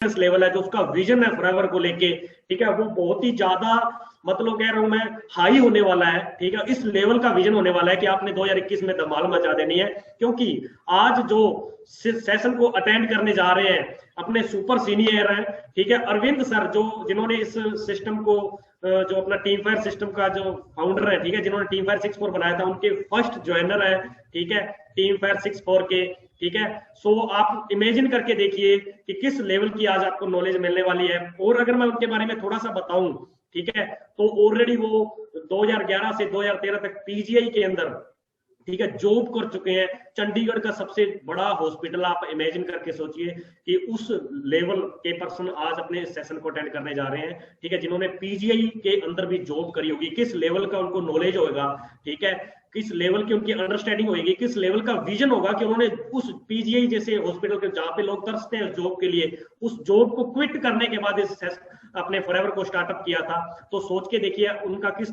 Level है, जो उसका विजन है फॉरएवर को लेके, ठीक है, वो बहुत ही ज्यादा मतलब कह रहा हूं मैं हाई होने वाला है। ठीक है, इस लेवल का विजन होने वाला है कि आपने 2021 में धमाल मचा देनी है। क्योंकि आज जो सेशन को अटेंड करने जा रहे हैं अपने सुपर सीनियर हैं, ठीक है, अरविंद सर, जो जिन्होंने इस सिस्टम को जो अपना टीम फायर सिस्टम का जो फाउंडर है, ठीक है, जिन्होंने टीम फायर 6.4 बनाया था, उनके फर्स्ट ज्वाइनर है, ठीक है, टीम फायर 6.4 के। ठीक है, सो आप इमेजिन करके देखिए कि किस लेवल की आज आपको नॉलेज मिलने वाली है। और अगर मैं उनके बारे में थोड़ा सा बताऊं, ठीक है, तो ऑलरेडी वो 2011 से 2013 तक पीजीआई के अंदर, ठीक है, जॉब कर चुके हैं। चंडीगढ़ का सबसे बड़ा हॉस्पिटल, आप इमेजिन करके सोचिए कि उस लेवल के पर्सन आज अपने सेशन को अटेंड करने जा रहे हैं, ठीक है, जिन्होंने पीजीआई के अंदर भी जॉब करी होगी, किस लेवल का उनको नॉलेज होगा, ठीक है, किस लेवल की उनकी अंडरस्टैंडिंग होगी, किस लेवल का विजन होगा कि उन्होंने उस पीजीआई जैसे हॉस्पिटल के जहां पे लोग तरसते हैं जॉब के लिए, उस जॉब को क्विट करने के बाद इस अपने फॉरएवर को स्टार्टअप किया था। तो सोच के देखिए उनका किस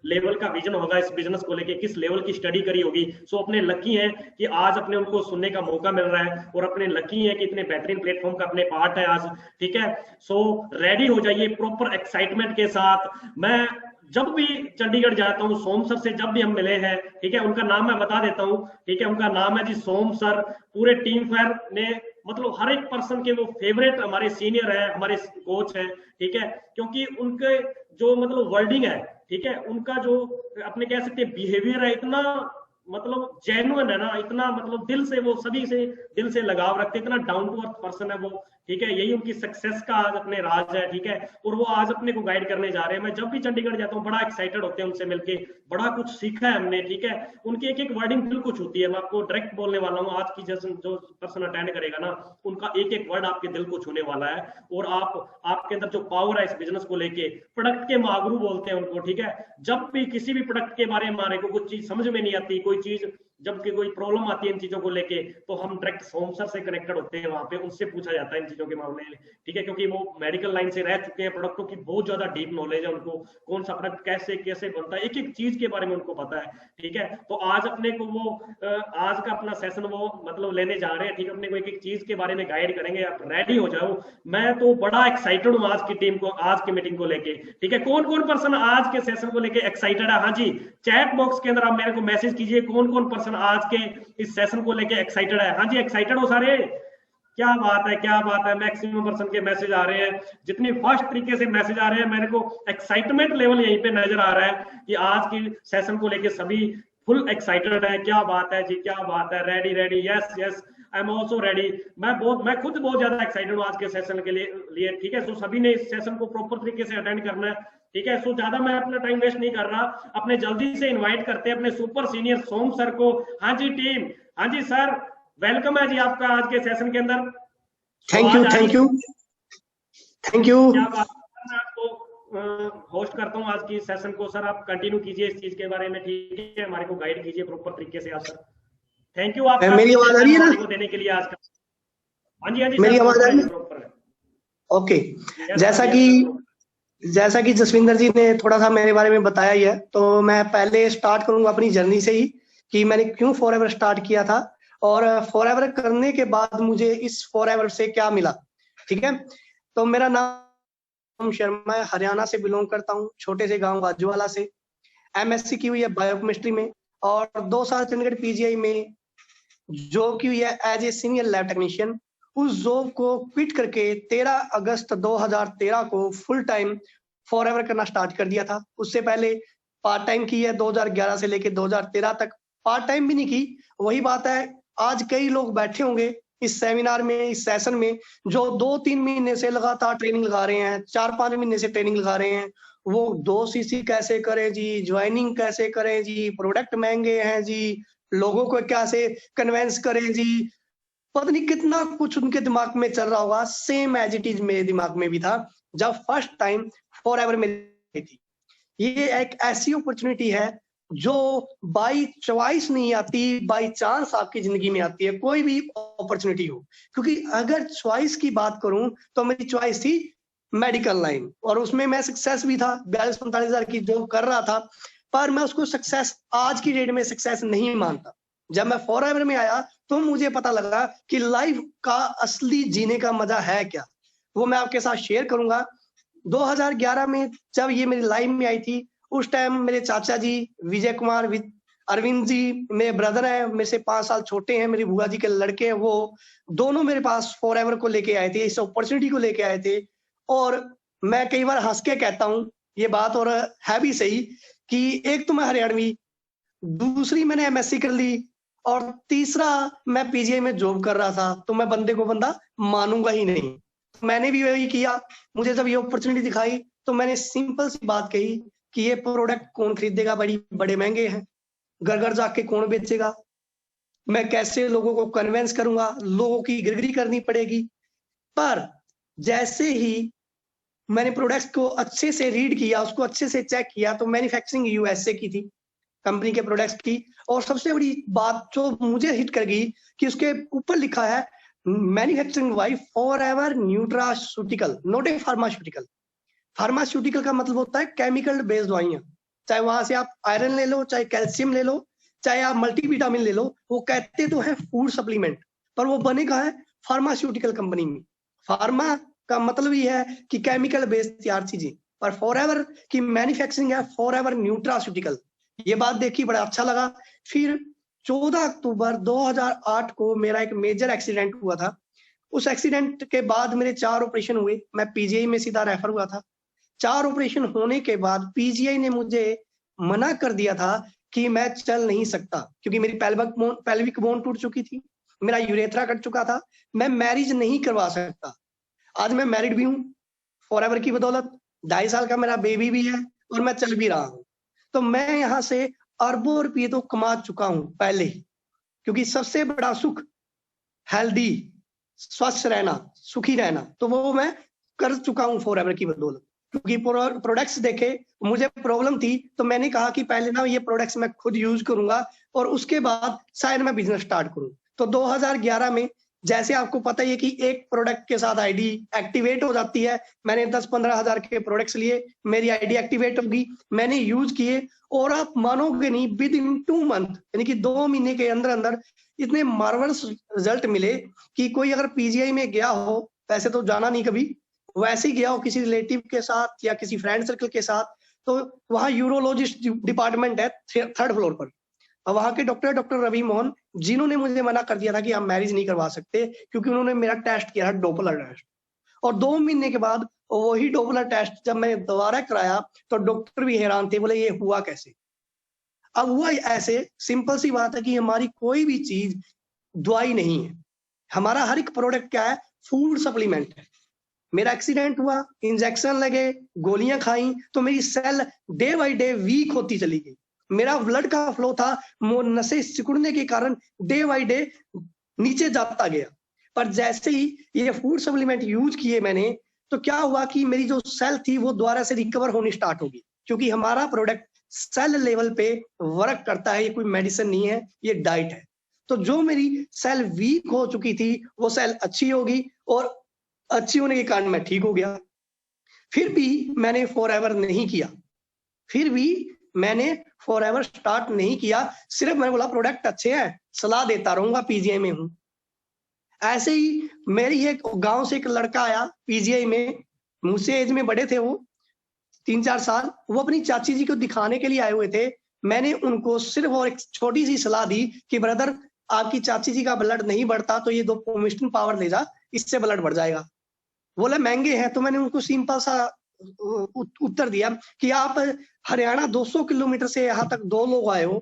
लेवल का विजन होगा इस बिजनेस को लेके, किस लेवल की स्टडी करी होगी। सो अपने लकी हैं कि आज अपने उनको सुनने का मौका मिल रहा है, और अपने लकी हैं कि इतने बेहतरीन प्लेटफॉर्म का अपने पार्ट है आज। ठीक है, सो रेडी हो जाइए प्रॉपर एक्साइटमेंट के साथ। मैं जब भी चंडीगढ़ जाता हूँ, सोम सर से जब भी हम मिले हैं, ठीक है, उनका नाम मैं बता देता हूँ, ठीक है, उनका नाम है जी सोम सर। पूरे टीम फायर में मतलब हर एक पर्सन के वो फेवरेट हमारे सीनियर है, हमारे कोच है, ठीक है, क्योंकि उनके जो मतलब वर्डिंग है, ठीक है, उनका जो अपने कह सकते हैं बिहेवियर है, इतना मतलब जेन्युइन है ना, इतना मतलब दिल से, वो सभी से दिल से लगाव रखते, इतना डाउन टू अर्थ पर्सन है वो। ठीक है, यही उनकी सक्सेस का आज अपने राज है। ठीक है, और वो आज अपने को गाइड करने जा रहे हैं। मैं जब भी चंडीगढ़ जाता हूँ बड़ा एक्साइटेड होते हैं उनसे मिलके, बड़ा कुछ सीखा है हमने। ठीक है, उनकी एक एक वर्डिंग दिल को छूती है। मैं आपको डायरेक्ट बोलने वाला हूँ, आज की जो पर्सन अटेंड करेगा ना, उनका एक एक वर्ड आपके दिल को छूने वाला है। और आपके अंदर जो पावर है इस बिजनेस को लेके, प्रोडक्ट के मागरू बोलते हैं उनको। ठीक है, जब भी किसी भी प्रोडक्ट के बारे में हमारे को कुछ चीज समझ में नहीं आती, कोई चीज जब कि कोई प्रॉब्लम आती है इन चीजों को लेके, तो हम डायरेक्ट सोम सर से कनेक्टेड होते हैं, वहां पे उनसे पूछा जाता है इन चीजों के मामले में। ठीक है, क्योंकि वो मेडिकल लाइन से रह चुके हैं, प्रोडक्टों की बहुत ज्यादा डीप नॉलेज है उनको, कौन सा प्रोडक्ट कैसे कैसे बनता है, एक एक चीज के बारे में उनको पता है। ठीक है, तो आज अपने को वो आज का अपना सेशन वो मतलब लेने जा रहे हैं। ठीक है, अपने को एक एक चीज के बारे में गाइड करेंगे, आप रेडी हो जाओ। मैं तो बड़ा एक्साइटेड हूँ आज की टीम को, आज की मीटिंग को लेके। ठीक है, कौन कौन पर्सन आज के सेशन को लेके एक्साइटेड है? हाँ जी, चैट बॉक्स के अंदर आप मेरे को मैसेज कीजिए, कौन कौन पर्सन आज के इस सेशन को लेके एक्साइटेड है। हाँ जी, एक्साइटेड हो सारे? क्या बात है, क्या बात है। मैक्सिमम पर्सन के मैसेज आ रहे हैं, जितनी फास्ट तरीके से मैसेज आ रहे हैं, मेरे को एक्साइटमेंट लेवल यहीं पे नजर आ रहा है कि आज की सेशन को लेके सभी फुल एक्साइटेड है। क्या बात है जी, क्या बात है। Ready ready, yes yes, I am also ready. मैं खुद बहुत ज्यादा एक्साइटेड हूँ आज के सेशन के लिए। ठीक है, सो सभी ने इस सेशन को प्रॉपर तरीके से अटेंड करना है। ठीक है, सो ज्यादा मैं अपना टाइम वेस्ट नहीं कर रहा, अपने जल्दी से इनवाइट करते हैं अपने सुपर सीनियर सोम सर को। हाँ जी टीम, हाँ जी सर, वेलकम है जी आपका आज के सेशन के अंदर। Thank you thank you thank you. क्या बात है, मैं आपको होस्ट करता हूँ आज की सेशन को। सर आप कंटिन्यू कीजिए इस चीज के बारे में। ठीक है, हमारे को गाइड कीजिए प्रॉपर तरीके से आज सर। थैंक यू आपका मेरी आवाज आ रही है ना देने के लिए आज का। हाँ जी, हाँ जी, मेरी आवाज आ रही है? प्रॉपर है। ओके, जैसा कि जसविंदर जी ने थोड़ा सा मेरे बारे में बताया ही है, तो मैं पहले स्टार्ट करूंगा अपनी जर्नी से ही कि मैंने क्यों फॉरएवर स्टार्ट किया था और फॉरएवर करने के बाद मुझे इस फॉरएवर से क्या मिला। ठीक है, तो मेरा नाम शर्मा है, हरियाणा से बिलोंग करता हूँ, छोटे से गांव बाजूवाला से। एमएससी की हुई है बायोकेमिस्ट्री में और 2 साल चंडीगढ़ पीजीआई में जॉब की हुई है as a senior lab technician. उस जॉब को क्विट करके 13 अगस्त 2013 को फुल टाइम फॉरएवर करना स्टार्ट कर दिया था। उससे पहले पार्ट टाइम की है, 2011 से लेके 2013 तक पार्ट टाइम भी नहीं की। वही बात है, आज कई लोग बैठे होंगे इस सेमिनार में, इस सेशन में, जो 2-3 महीने से लगातार ट्रेनिंग लगा रहे हैं, 4-5 महीने से ट्रेनिंग लगा रहे हैं। वो 2 सीसी कैसे करें जी, ज्वाइनिंग कैसे करें जी, प्रोडक्ट महंगे हैं जी, लोगों को कैसे कन्वेंस करें जी, पता नहीं कितना कुछ उनके दिमाग में चल रहा होगा। सेम एज इट इज मेरे दिमाग में भी था जब फर्स्ट टाइम फॉरएवर में थी। ये एक ऐसी अपॉर्चुनिटी है जो बाई चॉइस नहीं आती, बाई चांस आपकी जिंदगी में आती है, कोई भी अपॉर्चुनिटी हो। क्योंकि अगर चॉइस की बात करूं तो मेरी चॉइस थी मेडिकल लाइन, और उसमें मैं सक्सेस भी था, 42-45 हजार की जॉब कर रहा था, पर मैं उसको सक्सेस आज की डेट में सक्सेस नहीं मानता। जब मैं फॉरएवर में आया तो मुझे पता लगा कि लाइफ का असली जीने का मजा है क्या। वो मैं आपके साथ शेयर करूंगा। 2011 में जब ये मेरी लाइफ में आई थी, उस टाइम मेरे चाचा जी विजय कुमार, अरविंद जी मेरे ब्रदर हैं, मेरे से 5 साल छोटे हैं, मेरी बुआ जी के लड़के हैं, वो दोनों मेरे पास फॉरएवर को लेके आए थे, इस अपॉर्चुनिटी को लेके आए थे। और मैं कई बार हंस के कहता हूँ ये बात, और है भी सही, कि एक तो मैं हरियाणवी, दूसरी मैंने एमएससी कर ली, और तीसरा मैं पीजीआई में जॉब कर रहा था, तो मैं बंदे को बंदा मानूंगा ही नहीं। मैंने भी वही किया। मुझे जब ये अपॉर्चुनिटी दिखाई तो मैंने सिंपल सी बात कही कि ये प्रोडक्ट कौन खरीदेगा, बड़े महंगे हैं, घर घर जाके कौन बेचेगा, मैं कैसे लोगों को कन्विंस करूंगा, लोगों की गिरगिरी करनी पड़ेगी। पर जैसे ही मैंने प्रोडक्ट्स को अच्छे से रीड किया, उसको अच्छे से चेक किया, तो मैन्युफैक्चरिंग यूएसए की थी कंपनी के प्रोडक्ट्स की। और सबसे बड़ी बात जो मुझे हिट कर गई कि उसके ऊपर लिखा है manufacturing bye forever nutraceutical, not a pharmaceutical. Pharmaceutical का मतलब होता है केमिकल बेस्ड दवाइयां, चाहे वहां से आप आयरन ले लो, चाहे कैल्शियम ले लो, चाहे आप मल्टीविटामिन ले लो, वो कहते तो है फूड सप्लीमेंट, पर वो बने कहाँ है, फार्मास्यूटिकल कंपनी में। फार्मा का मतलब ही है कि केमिकल बेस्ड तैयार चीजें, पर फॉरएवर की मैन्युफैक्चरिंग है फॉरएवर न्यूट्रास्यूटिकल। ये बात देखी, बड़ा अच्छा लगा। फिर 14 अक्टूबर 2008 को मेरा एक मेजर एक्सीडेंट हुआ था। उस एक्सीडेंट के बाद मेरे 4 ऑपरेशन हुए, मैं पीजीआई में सीधा रेफर हुआ था। 4 ऑपरेशन होने के बाद पीजीआई ने मुझे मना कर दिया था कि मैं चल नहीं सकता, क्योंकि मेरी पेल्विक बोन टूट चुकी थी, मेरा यूरेथ्रा कट चुका था, मैं मैरिज नहीं करवा सकता। आज मैं मैरिड भी हूँ फॉरएवर की बदौलत, 2.5 साल का मेरा बेबी भी है, और मैं चल भी रहा हूँ। तो मैं यहाँ से अरबों रुपये तो कमा चुका हूँ पहले ही, क्योंकि सबसे बड़ा सुख हेल्दी, स्वस्थ रहना, सुखी रहना, तो वो मैं कर चुका हूँ फॉरएवर की बदौलत। क्योंकि प्रोडक्ट्स देखे, मुझे प्रॉब्लम थी, तो मैंने कहा कि पहले ना ये प्रोडक्ट्स मैं खुद यूज करूंगा, और उसके बाद शायद मैं बिजनेस स्टार्ट करूं। तो 2011 में, जैसे आपको पता ही है कि एक प्रोडक्ट के साथ आईडी एक्टिवेट हो जाती है, मैंने 10-15 हजार के प्रोडक्ट्स लिए, मेरी आईडी एक्टिवेट होगी, मैंने यूज किए, और आप मानोगे नहीं, विद इन 2 मंथ, यानी कि 2 महीने के अंदर अंदर इतने मार्वलस रिजल्ट मिले कि कोई अगर पीजीआई में गया हो, वैसे तो जाना नहीं कभी, वैसे ही गया हो किसी रिलेटिव के साथ या किसी फ्रेंड सर्कल के साथ, तो वहां यूरोलॉजिस्ट डिपार्टमेंट है 3rd फ्लोर पर, और वहां के डॉक्टर रवि मोहन, जिन्होंने मुझे मना कर दिया था कि आप मैरिज नहीं करवा सकते, क्योंकि उन्होंने मेरा टेस्ट किया था, डोपलर टेस्ट। और 2 महीने के बाद वही डोपलर टेस्ट जब मैंने दोबारा कराया, तो डॉक्टर भी हैरान थे, बोले ये हुआ कैसे। अब हुआ ऐसे, सिंपल सी बात है कि हमारी कोई भी चीज दवाई नहीं है, हमारा हर एक प्रोडक्ट क्या है, फूड सप्लीमेंट है। मेरा एक्सीडेंट हुआ, इंजेक्शन लगे, गोलियां खाई, तो मेरी cell day by day weak होती चली गई। मेरा ब्लड का फ्लो था, नसें सिकुड़ने के कारण डे बाय डे नीचे जाता गया। पर जैसे ही ये फूड सप्लीमेंट यूज किए मैंने, तो क्या हुआ कि मेरी जो सेल थी वो दोबारा से रिकवर होनी स्टार्ट होगी, क्योंकि हमारा प्रोडक्ट सेल लेवल पे वर्क करता है, ये कोई मेडिसिन नहीं है, ये डाइट है। तो जो मेरी सेल वीक हो चुकी थी, वो सेल अच्छी होगी, और अच्छी होने के कारण मैं ठीक हो गया। फिर भी मैंने फॉरएवर नहीं किया, स्टार्ट नहीं किया, सिर्फ मैंने बोला प्रोडक्ट अच्छे हैं, सलाह देता रहूंगा, पीजीआई में हूं। ऐसे ही मेरी एक गांव से एक लड़का आया पीजीआई में, मुझसे एज में बड़े थे वो, 3-4 साल, वो अपनी चाची जी को दिखाने के लिए आए हुए थे। मैंने उनको सिर्फ और एक छोटी सी सलाह दी कि ब्रदर, आपकी चाची जी का ब्लड नहीं बढ़ता, तो ये 2 पोमिस्टिन पावर ले जा, इससे ब्लड बढ़ जाएगा। बोले महंगे हैं, तो मैंने उनको सिंपल सा उत्तर दिया कि आप हरियाणा 200 किलोमीटर से यहाँ तक 2 लोग आए हो,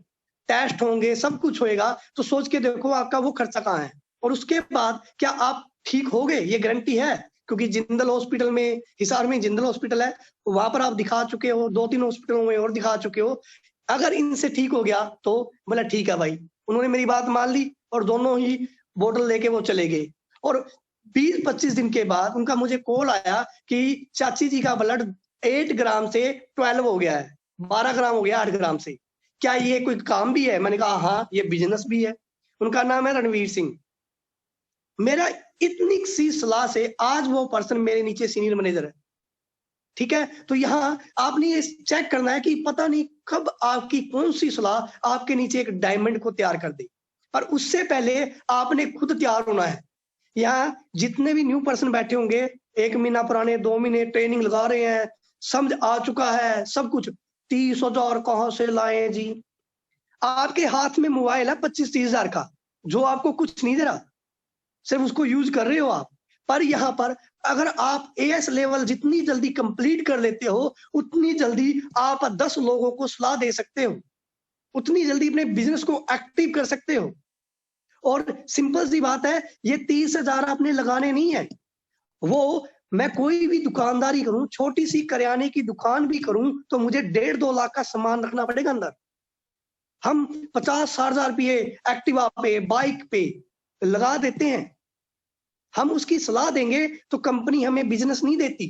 टेस्ट होंगे, सब कुछ होएगा, तो सोच के देखो आपका वो खर्चा कहाँ है, और उसके बाद क्या आप ठीक होगे, ये गारंटी है। क्योंकि जिंदल हॉस्पिटल में, हिसार में जिंदल हॉस्पिटल है, वहां पर आप दिखा चुके हो, 2-3 हॉस्पिटलों में और दिखा चुके हो, अगर इनसे ठीक हो गया तो बोला ठीक है भाई। उन्होंने मेरी बात मान ली, और दोनों ही बोतल लेके वो चले गए। और 20-25 दिन के बाद उनका मुझे कॉल आया कि चाची जी का ब्लड 8 ग्राम से 12 हो गया है, 12 ग्राम हो गया 8 ग्राम से, क्या ये कोई काम भी है। मैंने कहा हाँ, ये बिजनेस भी है। उनका नाम है रणवीर सिंह। मेरा इतनी सी सलाह से आज वो पर्सन मेरे नीचे सीनियर मैनेजर है, ठीक है। तो यहाँ आपने ये चेक करना है कि पता नहीं कब आपकी कौन सी सलाह आपके नीचे एक डायमंड को तैयार कर दे, पर उससे पहले आपने खुद तैयार होना है। यहाँ जितने भी न्यू पर्सन बैठे होंगे, 1 महीना पुराने, 2 महीने ट्रेनिंग लगा रहे हैं, समझ आ चुका है सब कुछ। 30,000 कहाँ से लाए जी? आपके हाथ में मोबाइल है 25-30,000 का, जो आपको कुछ नहीं दे रहा, सिर्फ उसको यूज कर रहे हो आप। पर यहाँ पर अगर आप एएस लेवल जितनी जल्दी कंप्लीट कर लेते हो, उतनी जल्दी आप 10 लोगों को सलाह दे सकते हो, उतनी जल्दी अपने बिजनेस को एक्टिव कर सकते हो। और सिंपल सी बात है, ये 30,000 आपने लगाने नहीं है। वो मैं कोई भी दुकानदारी करूं, छोटी सी करियाने की दुकान भी करूं, तो मुझे 1.5-2 लाख का सामान रखना पड़ेगा अंदर। हम 50-60 हजार रुपये एक्टिवा पे, बाइक पे लगा देते हैं। हम उसकी सलाह देंगे तो कंपनी हमें बिजनेस नहीं देती।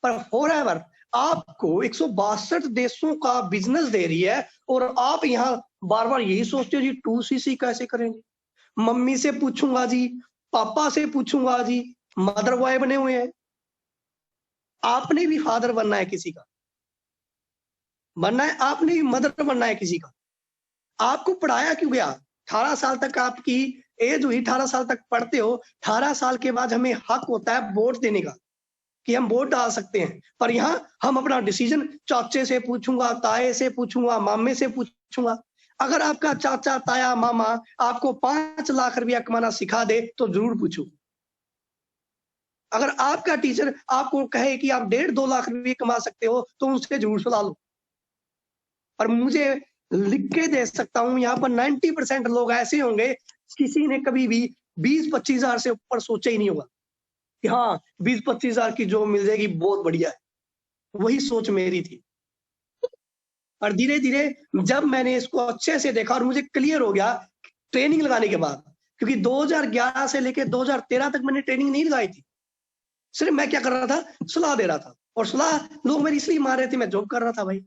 पर फॉरएवर आपको 162 देशों का बिजनेस दे रही है, और आप यहाँ बार बार यही सोचते हो जी 2cc कैसे करेंगे, मम्मी से पूछूंगा जी, पापा से पूछूंगा जी, मदर बॉय बने हुए हैं। आपने भी फादर बनना है किसी का, बनना है, आपने भी मदर बनना है किसी का। आपको पढ़ाया क्यों गया? 18 साल तक आपकी एज हुई, 18 साल तक पढ़ते हो, 18 साल के बाद हमें हक होता है वोट देने का, कि हम वोट डाल सकते हैं। पर यहाँ हम अपना डिसीजन चाचे से पूछूंगा, ताए से पूछूंगा, मामे से पूछूंगा। अगर आपका चाचा, ताया, मामा आपको 5 लाख रुपया कमाना सिखा दे तो जरूर पूछो। अगर आपका टीचर आपको कहे कि आप 1.5-2 लाख रुपये कमा सकते हो, तो उससे जरूर सलाह लो। और मुझे लिख के दे सकता हूं, यहाँ पर 90% लोग ऐसे होंगे, किसी ने कभी भी 20-25 हजार से ऊपर सोचा ही नहीं होगा कि हाँ 20-25 हजार की जॉब मिल जाएगी, बहुत बढ़िया है। वही सोच मेरी थी। और धीरे धीरे जब मैंने इसको अच्छे से देखा और मुझे क्लियर हो गया ट्रेनिंग लगाने के बाद, क्योंकि 2011 से लेकर 2013 तक मैंने ट्रेनिंग नहीं लगाई थी। सिर्फ मैं क्या कर रहा था, सलाह दे रहा था, और सलाह लोग मेरी इसलिए मार रहे थे, मैं जॉब कर रहा था भाई।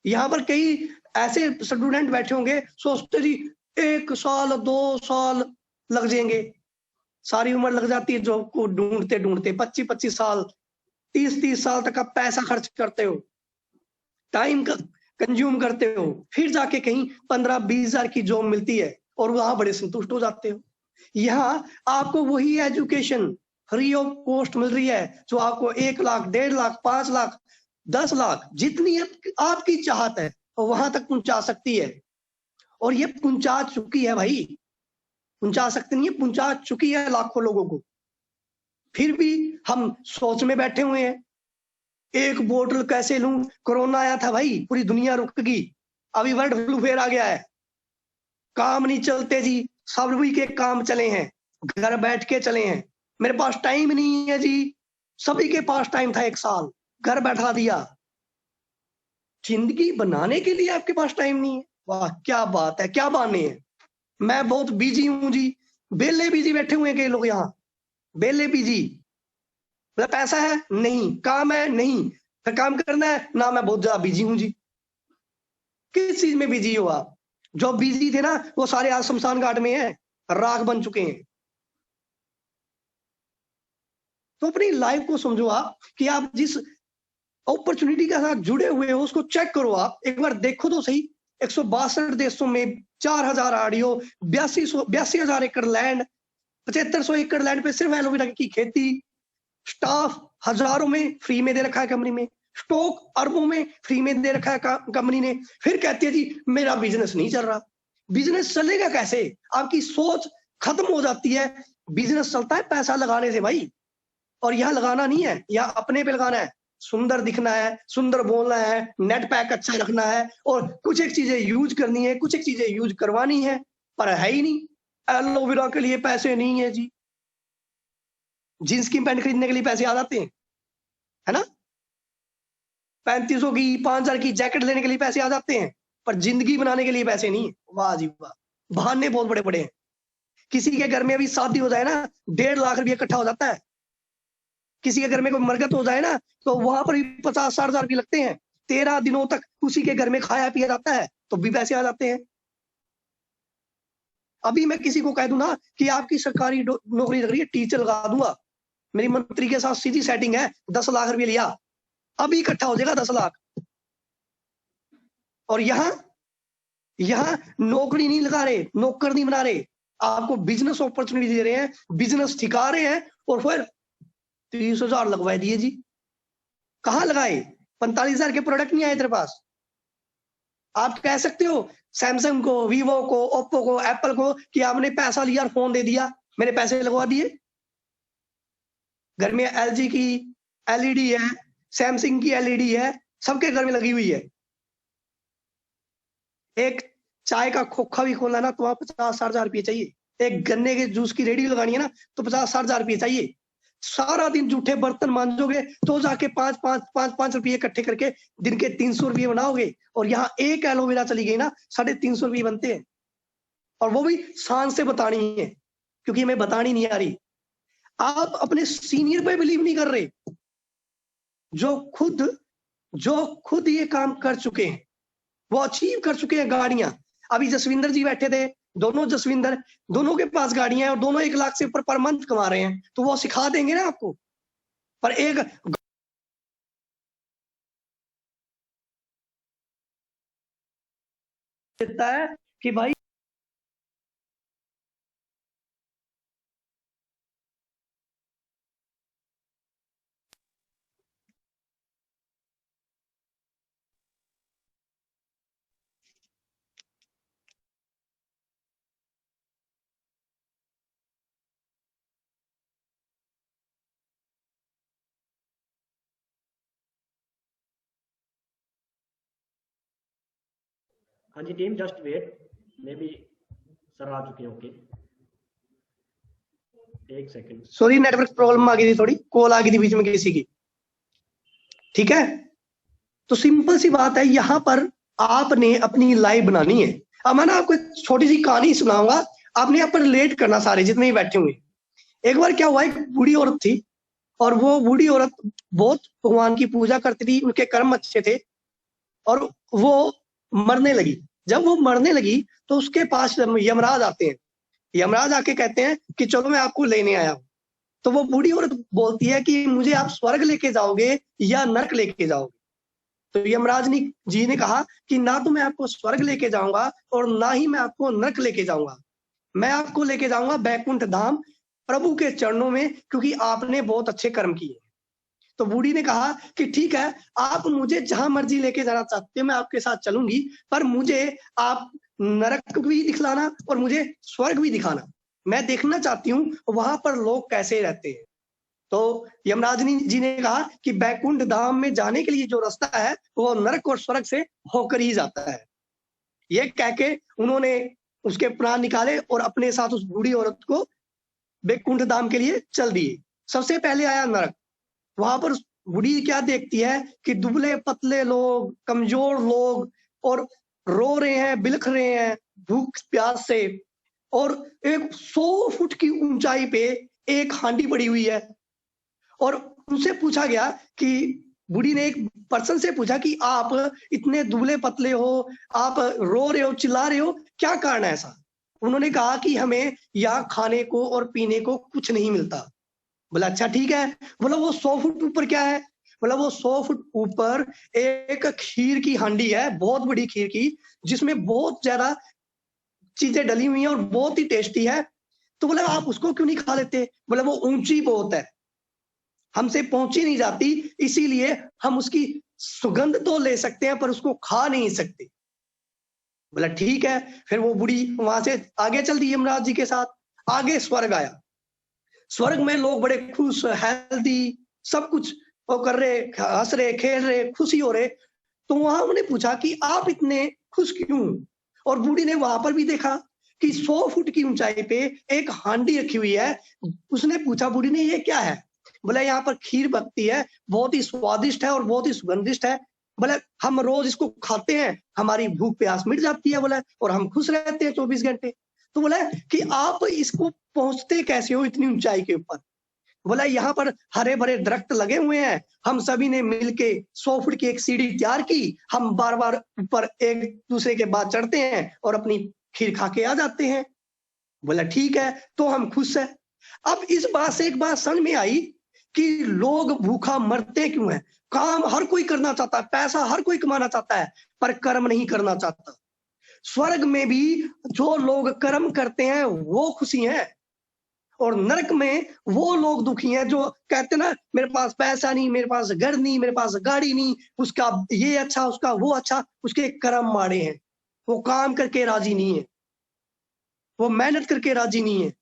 यहाँ पर कई ऐसे स्टूडेंट बैठे होंगे, सोचते जी 1 साल 2 साल लग जाएंगे, सारी उम्र लग जाती है जॉब को ढूंढते ढूंढते। 25-25 साल, 30-30 साल तक का पैसा खर्च करते हो, टाइम का कंज्यूम करते हो, फिर जाके कहीं 15-20 हजार की जॉब मिलती है और वहां बड़े संतुष्ट हो जाते हो। यहाँ आपको वही एजुकेशन फ्री ऑफ कॉस्ट मिल रही है, जो आपको 1 लाख, 1.5 लाख, 5 लाख, 10 लाख, जितनी आपकी चाहत है वो वहां तक पहुंचा सकती है। और ये पहुंचा चुकी है भाई, पहुंचा सकती नहीं है, पहुंचा चुकी है लाखों लोगों को। फिर भी हम सोच में बैठे हुए हैं, एक बोतल कैसे लूं? कोरोना आया था भाई, पूरी दुनिया रुक गई। अभी बर्ड फ्लू फिर आ गया है, काम नहीं चलते जी, सभी के काम चले हैं, घर बैठ के चले हैं। मेरे पास टाइम नहीं है जी, सभी के पास टाइम था 1 साल, घर बैठा दिया। जिंदगी बनाने के लिए आपके पास टाइम नहीं है? वाह क्या बात है, क्या बहाने हैं। मैं बहुत बिजी हूं जी, बेले बिजी बैठे हुए हैं कई लोग यहाँ, बेले बिजी। मतलब पैसा है नहीं, काम है नहीं, फिर काम करना है ना, मैं बहुत ज्यादा बिजी हूं जी। किस चीज में बिजी हो आप? जो बिजी थे ना वो सारे आज शमशान घाट में हैं, राख बन चुके हैं। तो अपनी लाइफ को समझो आप, कि आप जिस अपॉर्चुनिटी के साथ जुड़े हुए हो उसको चेक करो। आप एक बार देखो तो सही, 162 देशों में 4,000 ऑडियो, 82,000 एकड़ लैंड, 7500 एकड़ लैंड पे सिर्फ एलोवेरा की खेती, स्टाफ हजारों में फ्री में दे रखा है कंपनी में, स्टॉक अरबों में फ्री में दे रखा है कंपनी ने। फिर कहती है जी मेरा बिजनेस नहीं चल रहा। बिजनेस चलेगा कैसे? आपकी सोच खत्म हो जाती है। बिजनेस चलता है पैसा लगाने से भाई, और यहाँ लगाना नहीं है, यहाँ अपने पे लगाना है। सुंदर दिखना है, सुंदर बोलना है, नेट पैक अच्छा रखना है, और कुछ एक चीजें यूज करनी है, कुछ एक चीजें यूज करवानी है, पर है ही नहीं। एलोवेरा के लिए पैसे नहीं है जी, जींस की पैंट खरीदने के लिए पैसे आ जाते हैं, है ना? 3500 की, 5,000 की जैकेट लेने के लिए पैसे आ जाते हैं, पर जिंदगी बनाने के लिए पैसे नहीं है। वाह जी वाह, बहाने बहुत बड़े बड़े हैं। किसी के घर में अभी शादी हो जाए ना, 1.5 लाख रुपया इकट्ठा हो जाता है। किसी के घर में कोई मरगत हो जाए ना, तो वहां पर भी 50-60 हजार रुपये लगते हैं। 13 दिनों तक उसी के घर में खाया पिया जाता है, तो भी पैसे आ जाते हैं। अभी मैं किसी को कह दूं ना कि आपकी सरकारी नौकरी लग रही है, टीचर लगा दूंगा, मेरी मंत्री के साथ सीधी सेटिंग है, 10 लाख रुपये लिया, अभी इकट्ठा हो जाएगा 10 लाख। और यहाँ नौकरी नहीं लगा रहे, नौकर नहीं बना रहे, आपको बिजनेस अपॉर्चुनिटी दे रहे हैं, बिजनेस सिखा रहे हैं, और फिर 30,000 लगवाए दिए जी। कहाँ लगाए? 45,000 के प्रोडक्ट नहीं आए तेरे पास। आप कह सकते हो सैमसंग को, वीवो को, ओप्पो को, एप्पल को कि आपने पैसा लिया और फोन दे दिया, मेरे पैसे लगवा दिए। घर में एलजी की एलईडी है, सैमसंग की एलईडी है, सबके घर में लगी हुई है। एक चाय का खोखा भी खोलना ना तो वहां 50-60 हजार रुपये चाहिए। एक गन्ने के जूस की रेडी लगानी है ना तो 50-60 हजार रुपये चाहिए। सारा दिन जूठे बर्तन मांजोगे तो जाके 5 रुपये इकट्ठे करके दिन के 300 रुपये बनाओगे, और यहाँ एक एलोवेरा चली गई ना 350 रुपये बनते हैं, और वो भी शान से बतानी है क्योंकि हमें बतानी नहीं आ रही। आप अपने सीनियर पे बिलीव नहीं कर रहे, जो खुद ये काम कर चुके हैं, वो अचीव कर चुके हैं गाड़ियां। अभी जसविंदर जी बैठे थे, दोनों के पास गाड़ियां हैं और दोनों 1 लाख से ऊपर पर मंथ कमा रहे हैं, तो वो सिखा देंगे ना आपको। पर एक देता है कि भाई हाँ जी team, just wait, may be sir आ चुके हैं। ओके, एक सेकंड। सॉरी, नेटवर्क प्रॉब्लम आ गई थी, थोड़ी कॉल आ गई थी बीच में किसी की। ठीक है, तो सिंपल सी बात है, यहां पर आपने अपनी लाइफ बनानी है। अब मैं ना आपको एक छोटी सी कहानी सुनाऊंगा, आपने यहाँ पर रिलेट करना सारे जितने भी बैठे हुए। एक बार क्या हुआ, एक बूढ़ी औरत थी, और वो बूढ़ी औरत बहुत भगवान की पूजा करती थी, उनके कर्म अच्छे थे, और वो मरने लगी। जब वो मरने लगी तो उसके पास यमराज आते हैं। यमराज आके कहते हैं कि चलो मैं आपको लेने आया हूं। तो वो बूढ़ी औरत बोलती है कि मुझे आप स्वर्ग लेके जाओगे या नरक लेके जाओगे? तो यमराज जी ने कहा कि ना तो मैं आपको स्वर्ग लेके जाऊंगा और ना ही मैं आपको नरक लेके जाऊंगा, मैं आपको लेके जाऊंगा बैकुंठ धाम, प्रभु के चरणों में, क्योंकि आपने बहुत अच्छे कर्म किए। तो बूढ़ी ने कहा कि ठीक है, आप मुझे जहां मर्जी लेके जाना चाहते हो, मैं आपके साथ चलूंगी, पर मुझे आप नरक भी दिखलाना और मुझे स्वर्ग भी दिखाना। मैं देखना चाहती हूँ वहां पर लोग कैसे रहते हैं। तो यमराज जी ने कहा कि बैकुंठ धाम में जाने के लिए जो रास्ता है वो नरक और स्वर्ग से होकर ही जाता है। ये कह के उन्होंने उसके प्राण निकाले और अपने साथ उस बूढ़ी औरत को बैकुंठ धाम के लिए चल दिए। सबसे पहले आया नरक। वहां पर बूढ़ी क्या देखती है कि दुबले पतले लोग, कमजोर लोग, और रो रहे हैं, बिलख रहे हैं भूख प्यास से, और एक 100 फुट की ऊंचाई पे एक हांडी पड़ी हुई है। और उनसे पूछा गया कि बूढ़ी ने एक पर्सन से पूछा कि आप इतने दुबले पतले हो, आप रो रहे हो, चिल्ला रहे हो, क्या कारण है ऐसा? उन्होंने कहा कि हमें यहाँ खाने को और पीने को कुछ नहीं मिलता। बोला अच्छा ठीक है। बोला वो 100 फुट ऊपर क्या है? बोला वो 100 फुट ऊपर एक खीर की हांडी है, बहुत बड़ी खीर की, जिसमें बहुत ज्यादा चीजें डली हुई हैं और बहुत ही टेस्टी है। तो बोला आप उसको क्यों नहीं खा लेते? बोला वो ऊंची बहुत है, हमसे पहुंची नहीं जाती, इसीलिए हम उसकी सुगंध तो ले सकते हैं पर उसको खा नहीं सकते। बोला ठीक है। फिर वो बुढ़ी वहां से आगे चल दी यमराज जी के साथ। आगे स्वर्ग आया। स्वर्ग में लोग बड़े खुश, हेल्दी, सब कुछ वो कर रहे, हंस रहे, खेल रहे, खुशी हो रहे। तो वहां उन्होंने पूछा कि आप इतने खुश क्यों? और बूढ़ी ने वहां पर भी देखा कि 100 फुट की ऊंचाई पे एक हांडी रखी हुई है। उसने पूछा बूढ़ी ने ये क्या है? बोला यहाँ पर खीर बनती है, बहुत ही स्वादिष्ट है और बहुत ही सुगंधिष्ट है। बोले हम रोज इसको खाते हैं, हमारी भूख प्यास मिट जाती है, बोला, और हम खुश रहते हैं 24 घंटे। तो बोला कि आप इसको पहुंचते कैसे हो इतनी ऊंचाई के ऊपर? बोला यहाँ पर हरे भरे दरख्त लगे हुए हैं, हम सभी ने मिलके 100 फुट की एक सीढ़ी तैयार की, हम बार बार ऊपर एक दूसरे के बाद चढ़ते हैं और अपनी खीर खा के आ जाते हैं। बोला ठीक है, तो हम खुश हैं। अब इस बात से एक बात समझ में आई कि लोग भूखा मरते क्यों हैं। काम हर कोई करना चाहता है, पैसा हर कोई कमाना चाहता है, पर कर्म नहीं करना चाहता। स्वर्ग में भी जो लोग कर्म करते हैं वो खुशी हैं, और नरक में वो लोग दुखी हैं जो कहते हैं ना, मेरे पास पैसा नहीं, मेरे पास घर नहीं, मेरे पास गाड़ी नहीं, उसका ये अच्छा, उसका वो अच्छा, उसके कर्म माड़े हैं, वो काम करके राजी नहीं है, वो मेहनत करके राजी नहीं है,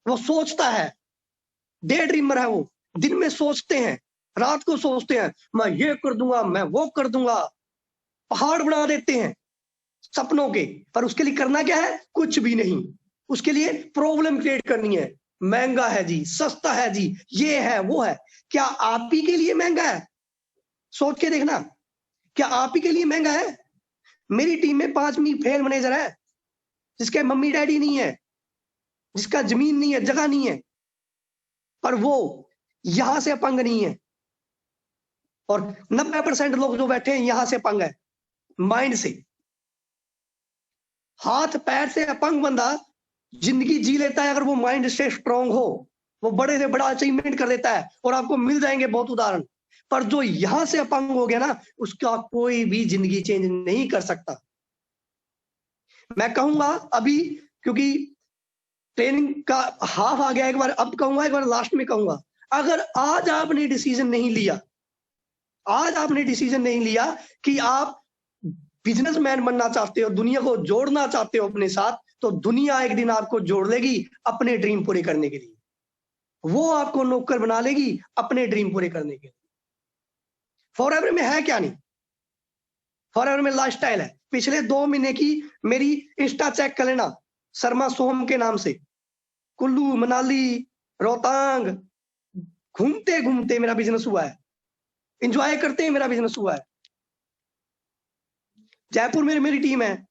वो सोचता है, डे ड्रीमर है वो, दिन में सोचते हैं, रात को सोचते हैं, मैं ये कर दूंगा, मैं वो कर दूंगा, पहाड़ बना देते हैं सपनों के, पर उसके लिए करना क्या है? कुछ भी नहीं। उसके लिए प्रॉब्लम क्रिएट करनी है, महंगा है जी, सस्ता है जी, ये है वो है। क्या आप ही के लिए महंगा है? सोच के देखना, क्या आप ही के लिए महंगा है? मेरी टीम में 5 फेल मैनेजर है, जिसके मम्मी डैडी नहीं है, जिसका जमीन नहीं है, जगह नहीं है, पर वो यहां से अपंग नहीं है। और 90% लोग जो बैठे हैं यहां से अपंग है, माइंड से। हाथ पैर से अपंग बंदा जिंदगी जी लेता है अगर वो माइंड से स्ट्रांग हो, वो बड़े से बड़ा अचीवमेंट कर देता है, और आपको मिल जाएंगे बहुत उदाहरण। पर जो यहां से अपंग हो गया ना, उसका कोई भी जिंदगी चेंज नहीं कर सकता। मैं कहूंगा अभी, क्योंकि ट्रेनिंग का हाफ आ गया, एक बार अब कहूंगा, एक बार लास्ट में कहूंगा, अगर आज आपने डिसीजन नहीं लिया, आज आपने डिसीजन नहीं लिया कि आप बिजनेसमैन बनना चाहते हो, दुनिया को जोड़ना चाहते हो अपने साथ, तो दुनिया एक दिन आपको जोड़ लेगी अपने ड्रीम पूरे करने के लिए। वो आपको नौकर बना लेगी अपने ड्रीम पूरे करने के लिए। फॉरएवर में है क्या? नहीं, फॉरएवर में लाइफस्टाइल है। पिछले 2 महीने की मेरी इंस्टा चेक कर लेना, शर्मा सोहम के नाम से, कुल्लू मनाली रोहतांग घूमते घूमते मेरा बिजनेस हुआ है, एंजॉय करते हैं मेरा बिजनेस हुआ है। जयपुर में मेरी टीम है,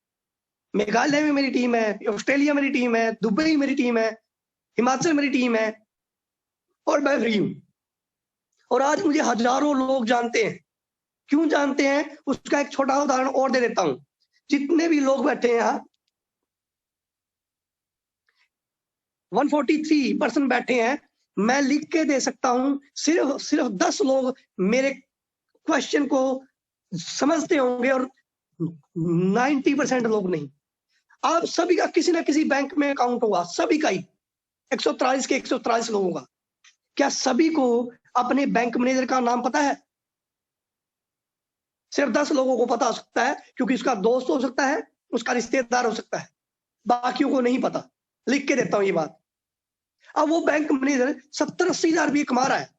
मेघालय में मेरी टीम है, ऑस्ट्रेलिया मेरी टीम है, दुबई मेरी टीम है, हिमाचल मेरी टीम है, और मैं फ्री हूं। और आज मुझे हजारों लोग जानते हैं। क्यों जानते हैं? उसका एक छोटा उदाहरण और दे देता हूं। जितने भी लोग बैठे हैं यहाँ, 143% बैठे हैं, मैं लिख के दे सकता हूं, सिर्फ 10 लोग मेरे क्वेश्चन को समझते होंगे और 90% लोग नहीं। आप सभी का किसी ना किसी बैंक में अकाउंट होगा, सभी का ही, 143 के 143 लोगों का। क्या सभी को अपने बैंक मैनेजर का नाम पता है? सिर्फ 10 लोगों को पता हो सकता है, क्योंकि उसका दोस्त हो सकता है, उसका रिश्तेदार हो सकता है, बाकियों को नहीं पता। लिख के देता हूं ये बात। अब वो बैंक मैनेजर 70-80 हजार रुपये कमा रहा है,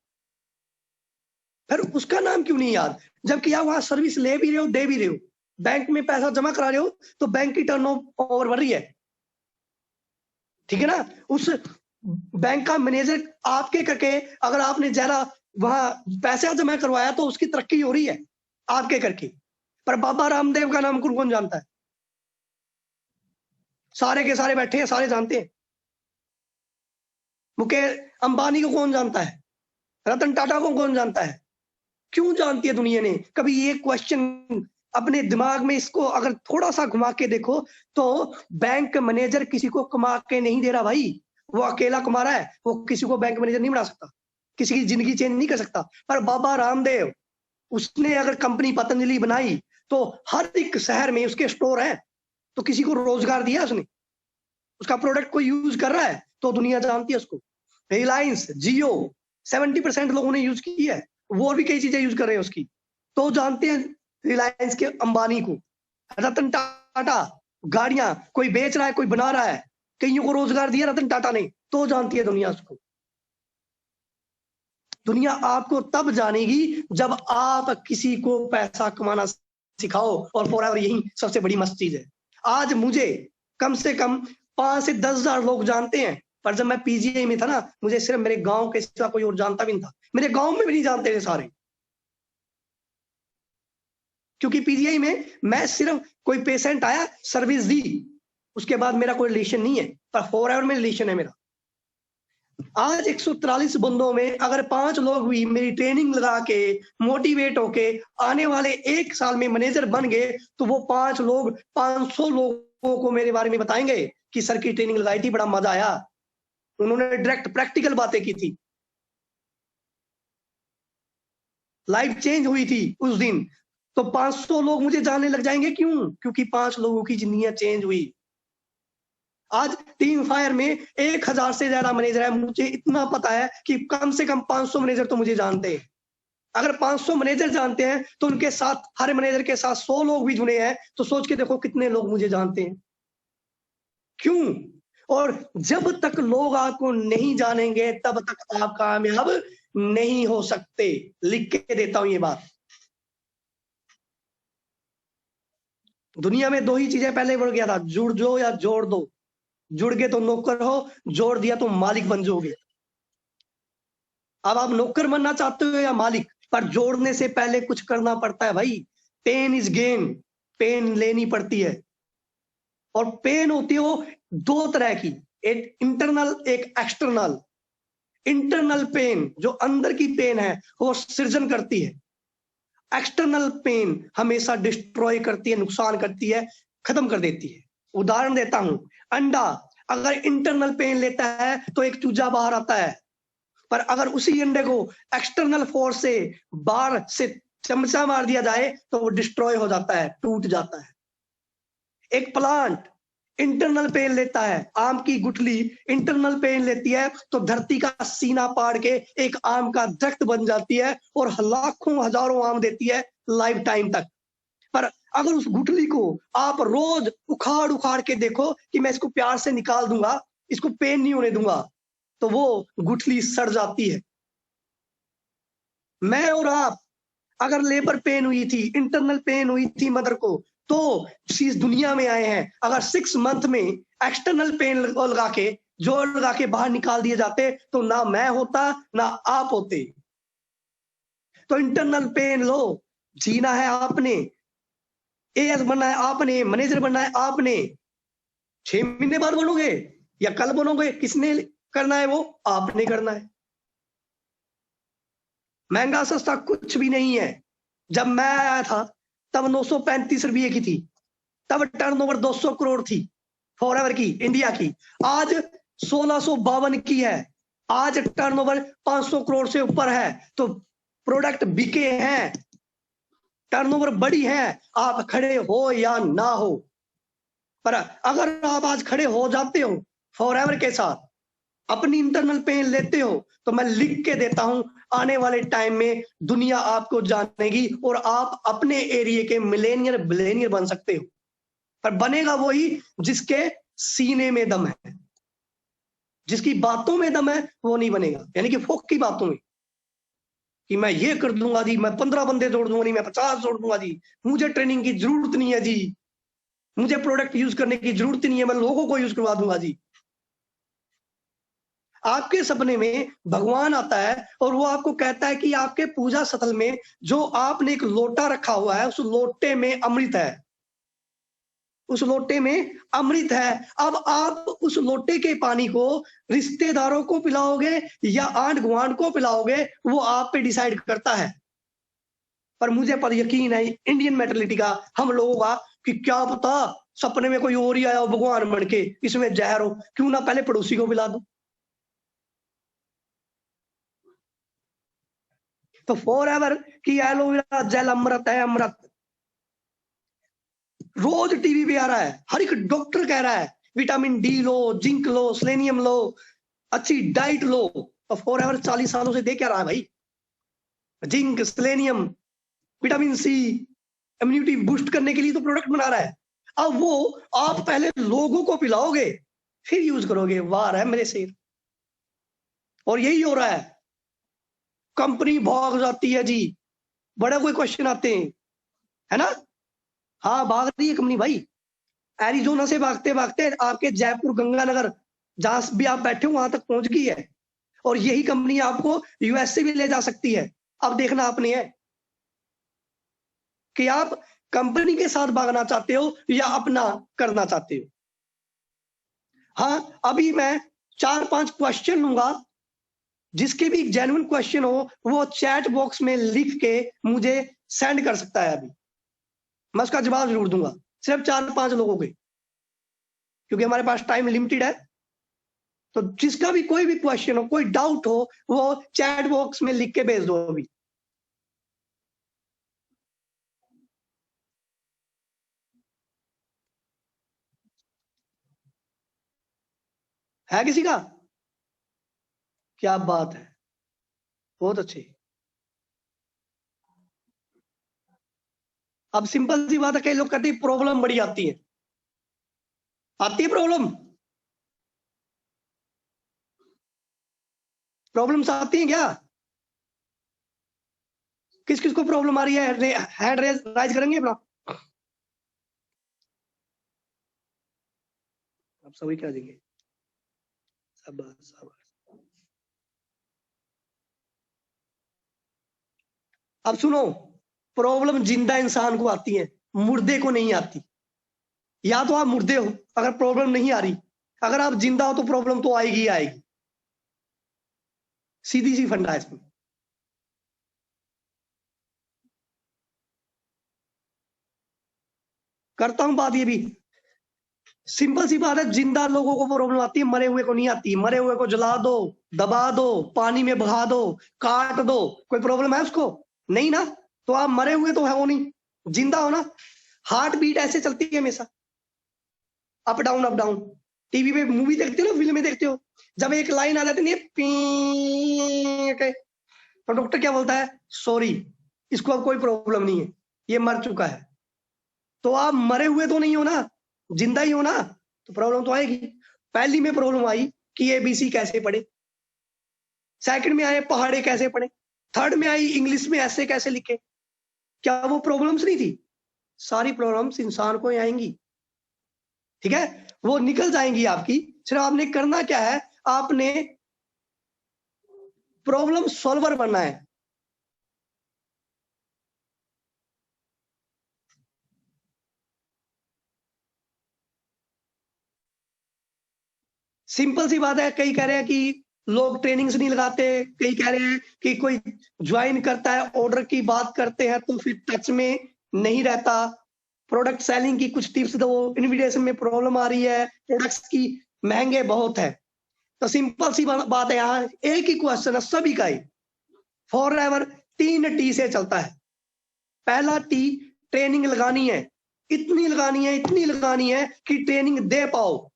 फिर उसका नाम क्यों नहीं याद? जबकि आप वहां सर्विस ले भी रहे हो, दे भी रहे हो, बैंक में पैसा जमा करा रहे हो, तो बैंक की टर्नओवर बढ़ रही है, ठीक है ना? उस बैंक का मैनेजर आपके करके, अगर आपने ज्यादा वहां पैसा जमा करवाया तो उसकी तरक्की हो रही है आपके करके। पर बाबा रामदेव का नाम कौन जानता है? सारे के सारे बैठे हैं, सारे जानते हैं। मुकेश अंबानी को कौन जानता है? रतन टाटा को कौन जानता है? क्यों जानती है दुनिया ने? कभी ये क्वेश्चन अपने दिमाग में इसको अगर थोड़ा सा घुमा के देखो, तो बैंक मैनेजर किसी को कमा के नहीं दे रहा भाई, वो अकेला कमा रहा है। वो किसी को बैंक मैनेजर नहीं बना सकता, किसी की जिंदगी चेंज नहीं कर सकता। पर बाबा रामदेव, उसने अगर कंपनी पतंजलि बनाई तो हर एक शहर में उसके स्टोर हैं, तो किसी को रोजगार दिया उसने, उसका प्रोडक्ट कोई यूज कर रहा है तो दुनिया जानती है उसको। रिलायंस, जियो 70% लोगों ने यूज की है, वो भी कई चीजें यूज कर रहे हैं उसकी, तो जानते हैं रिलायंस के अंबानी को। रतन टाटा, गाड़ियां कोई बेच रहा है, कोई बना रहा है, कईयों को रोजगार दिया रतन टाटा ने, तो जानती है दुनिया उसको। दुनिया आपको तब जानेगी जब आप किसी को पैसा कमाना सिखाओ, और फॉरएवर यही सबसे बड़ी मस्त चीज है। आज मुझे कम से कम 5 से 10 हजार लोग जानते हैं, पर जब मैं पीजीआई में था ना, मुझे सिर्फ मेरे गांव के सिवा कोई और जानता भी नहीं था। मेरे गांव में भी नहीं जानते थे सारे, क्योंकि पीजीआई में मैं सिर्फ कोई पेशेंट आया, सर्विस दी, उसके बाद मेरा कोई रिलेशन नहीं है। पर फॉरएवर में रिलेशन है मेरा। आज 143 बंदों में अगर 5 लोग भी मेरी ट्रेनिंग लगा के मोटिवेट होके आने वाले 1 साल में मैनेजर बन गए, तो वो 5 लोग 500 लोगों को मेरे बारे में बताएंगे कि सर की ट्रेनिंग लगाई थी, बड़ा मजा आया, उन्होंने डायरेक्ट प्रैक्टिकल बातें की थी, लाइफ चेंज हुई थी उस दिन। तो 500 लोग मुझे जानने लग जाएंगे। क्यों? क्योंकि 5 लोगों की जिंदगियां चेंज हुई। आज टीम फायर में 1000 से ज्यादा मैनेजर है। मुझे इतना पता है कि कम से कम 500 मैनेजर तो मुझे जानते हैं। अगर 500 मैनेजर जानते हैं तो उनके साथ, हर मैनेजर के साथ 100 लोग भी जुड़े हैं, तो सोच के देखो कितने लोग मुझे जानते हैं। क्यों? और जब तक लोग आपको नहीं जानेंगे तब तक आप कामयाब नहीं हो सकते। लिख के देता हूं ये बात। दुनिया में 2 ही चीजें पहले बढ़ गया था, जुड़ जो या जोड़ दो। जुड़ गए तो नौकर हो, जोड़ दिया तो मालिक बन जाओगे। अब आप नौकर बनना चाहते हो या मालिक, पर जोड़ने से पहले कुछ करना पड़ता है भाई। पेन इज गेन, पेन लेनी पड़ती है। और पेन होती है वो 2 तरह की, एक इंटरनल, एक एक्सटर्नल। इंटरनल पेन जो अंदर की पेन है वो सृजन करती है। एक्सटर्नल पेन हमेशा डिस्ट्रॉय करती है, नुकसान करती है, खत्म कर देती है। उदाहरण देता हूं, अंडा अगर इंटरनल पेन लेता है तो एक चूजा बाहर आता है, पर अगर उसी अंडे को एक्सटर्नल फोर्स से बाहर से चमचा मार दिया जाए तो वो डिस्ट्रॉय हो जाता है, टूट जाता है। एक प्लांट इंटरनल पेन लेता है, आम की गुठली इंटरनल पेन लेती है तो धरती का सीना पाड़ के एक आम का दरख्त बन जाती है और लाखों हजारों आम देती है लाइफ टाइम तक। पर अगर उस गुठली को आप रोज उखाड़ उखाड़ के देखो कि मैं इसको प्यार से निकाल दूंगा, इसको पेन नहीं होने दूंगा, तो वो गुठली सड़ जाती है। मैं और आप अगर लेबर पेन हुई थी, इंटरनल पेन हुई थी मदर को, तो इस दुनिया में आए हैं। अगर 6 मंथ में एक्सटर्नल पेन लगा के, जोड़ लगा के बाहर निकाल दिए जाते तो ना मैं होता ना आप होते। तो इंटरनल पेन लो, जीना है आपने, एएस बनना है आपने, मैनेजर बनना है आपने। 6 महीने बाद बनोगे या कल बनोगे, किसने करना है? वो आपने करना है। महंगा सस्ता कुछ भी नहीं है। जब मैं आया था तब 935 रुपये की थी, तब टर्नओवर 200 करोड़ थी फॉरएवर की, इंडिया की। आज 1652 की है। आज टर्नओवर 500 करोड़ से ऊपर है। तो प्रोडक्ट बिके हैं, टर्नओवर बड़ी है, आप खड़े हो या ना हो। पर अगर आप आज खड़े हो जाते हो फॉरएवर के साथ, अपनी इंटरनल पेन लेते हो, तो मैं लिख के देता हूं आने वाले टाइम में दुनिया आपको जानेगी और आप अपने एरिया के मिलेनियर बिलेनियर बन सकते हो। पर बनेगा वही जिसके सीने में दम है। जिसकी बातों में दम है वो नहीं बनेगा, यानी कि फोक की बातों में कि मैं ये कर दूंगा जी, मैं 15 बंदे जोड़ दूंगा, नहीं मैं 50 जोड़ दूंगा जी, मुझे ट्रेनिंग की जरूरत नहीं है जी, मुझे प्रोडक्ट यूज करने की जरूरत नहीं है, मैं लोगों को यूज करवा दूंगा जी। आपके सपने में भगवान आता है और वो आपको कहता है कि आपके पूजा स्थल में जो आपने एक लोटा रखा हुआ है, उस लोटे में अमृत है, उस लोटे में अमृत है। अब आप उस लोटे के पानी को रिश्तेदारों को पिलाओगे या आंट गुआंट को पिलाओगे, वो आप पे डिसाइड करता है। पर मुझे पर यकीन है इंडियन मेंटालिटी का, हम लोगों का, कि क्या पता सपने में कोई और ही आया हो भगवान बन के, इसमें जहर हो, क्यों ना पहले पड़ोसी को पिला दो। तो फॉरएवर की एलोवेरा जेल अमृत है, अमृत। रोज टीवी पे आ रहा है, हर एक डॉक्टर कह रहा है विटामिन डी लो, जिंक लो, सेलेनियम लो, अच्छी डाइट लो। तो फॉरएवर 40 सालों से दे क्या रहा है भाई? Zinc, selenium, vitamin C, immunity boost करने के लिए तो प्रोडक्ट बना रहा है। अब वो आप पहले लोगों को पिलाओगे फिर यूज करोगे। वाह है मेरे शेर। और यही हो रहा है, कंपनी भाग जाती है जी, बड़े कोई क्वेश्चन आते हैं, है ना? हाँ भाग रही है कंपनी भाई। एरिजोना से भागते भागते आपके जयपुर गंगानगर जहां भी आप बैठे हो वहां तक पहुंच गई है। और यही कंपनी आपको यूएसए भी ले जा सकती है। अब देखना आपने है कि आप कंपनी के साथ भागना चाहते हो या अपना करना चाहते हो। हाँ, अभी मैं 4-5 क्वेश्चन लूंगा, जिसके भी जेन्युइन क्वेश्चन हो वो चैट बॉक्स में लिख के मुझे सेंड कर सकता है। अभी मैं उसका जवाब जरूर दूंगा, सिर्फ 4-5 लोगों के, क्योंकि हमारे पास टाइम लिमिटेड है। तो जिसका भी कोई भी क्वेश्चन हो, कोई डाउट हो, वो चैट बॉक्स में लिख के भेज दो अभी। है किसी का? क्या बात है, बहुत अच्छे। अब सिंपल सी बात है, कई लोग कहते हैं प्रॉब्लम बड़ी आती है। आती है प्रॉब्लम? प्रॉब्लम्स आती हैं क्या? किस किस को प्रॉब्लम आ रही है? हैंड राइज करेंगे अपना। अब सभी क्या देंगे? अब सुनो, प्रॉब्लम जिंदा इंसान को आती है, मुर्दे को नहीं आती। या तो आप मुर्दे हो अगर प्रॉब्लम नहीं आ रही, अगर आप जिंदा हो तो प्रॉब्लम तो आएगी ही आएगी। सीधी सी फंडा है इसमें। करता हूं बात ये भी, सिंपल सी बात है, जिंदा लोगों को प्रॉब्लम आती है, मरे हुए को नहीं आती। मरे हुए को जला दो, दबा दो, पानी में बहा दो, काट दो, कोई प्रॉब्लम है उसको? नहीं ना। तो आप मरे हुए तो है वो नहीं, जिंदा हो ना। हार्ट बीट ऐसे चलती है हमेशा, up down up down. TV पे मूवी देखते हो ना, फिल्म में देखते हो, जब एक लाइन आ जाती है पी के, तो डॉक्टर क्या बोलता है? सॉरी, इसको अब कोई प्रॉब्लम नहीं है, ये मर चुका है। तो आप मरे हुए तो नहीं हो ना, जिंदा ही हो ना, तो प्रॉब्लम तो आएगी। पहली में प्रॉब्लम आई कि एबीसी कैसे पढ़े, सेकंड में आए पहाड़े कैसे पढ़े, थर्ड में आई इंग्लिश में ऐसे कैसे लिखे। क्या वो प्रॉब्लम्स नहीं थी? सारी प्रॉब्लम्स इंसान को आएंगी, ठीक है, वो निकल जाएंगी आपकी। सिर्फ आपने करना क्या है, आपने प्रॉब्लम सॉल्वर बनना है। सिंपल सी बात है, कई कह रहे हैं कि लोग ट्रेनिंग्स नहीं लगाते, कई कह रहे हैं कि कोई ज्वाइन करता है, ऑर्डर की बात करते हैं तो फिर टच में नहीं रहता। प्रोडक्ट सेलिंग की कुछ टिप्स दो, इन्विटेशन में प्रॉब्लम आ रही है, प्रोडक्ट्स की महंगे बहुत है। तो सिंपल सी बात है, यहाँ एक ही क्वेश्चन है सभी का ही, फॉर एवर 3 टी से चलता है। पहला टी, ट्रेनिंग लगानी है, इतनी लगानी है, इतनी लगानी है कि ट्रेनिंग दे पाओ,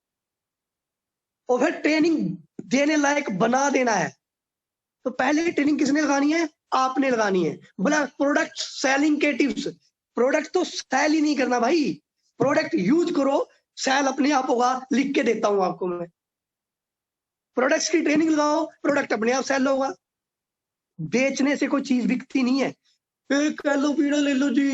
और फिर ट्रेनिंग देने लायक बना देना है। तो पहले ट्रेनिंग किसने लगानी है? आपने लगानी है। बोला प्रोडक्ट सेलिंग के टिप्स, प्रोडक्ट तो सेल ही नहीं करना भाई, प्रोडक्ट यूज करो, सेल अपने आप होगा, लिख के देता हूं आपको मैं। प्रोडक्ट्स की ट्रेनिंग लगाओ, प्रोडक्ट अपने आप सेल होगा। बेचने से कोई चीज बिकती नहीं है। एक एलोवेरा ले लो जी,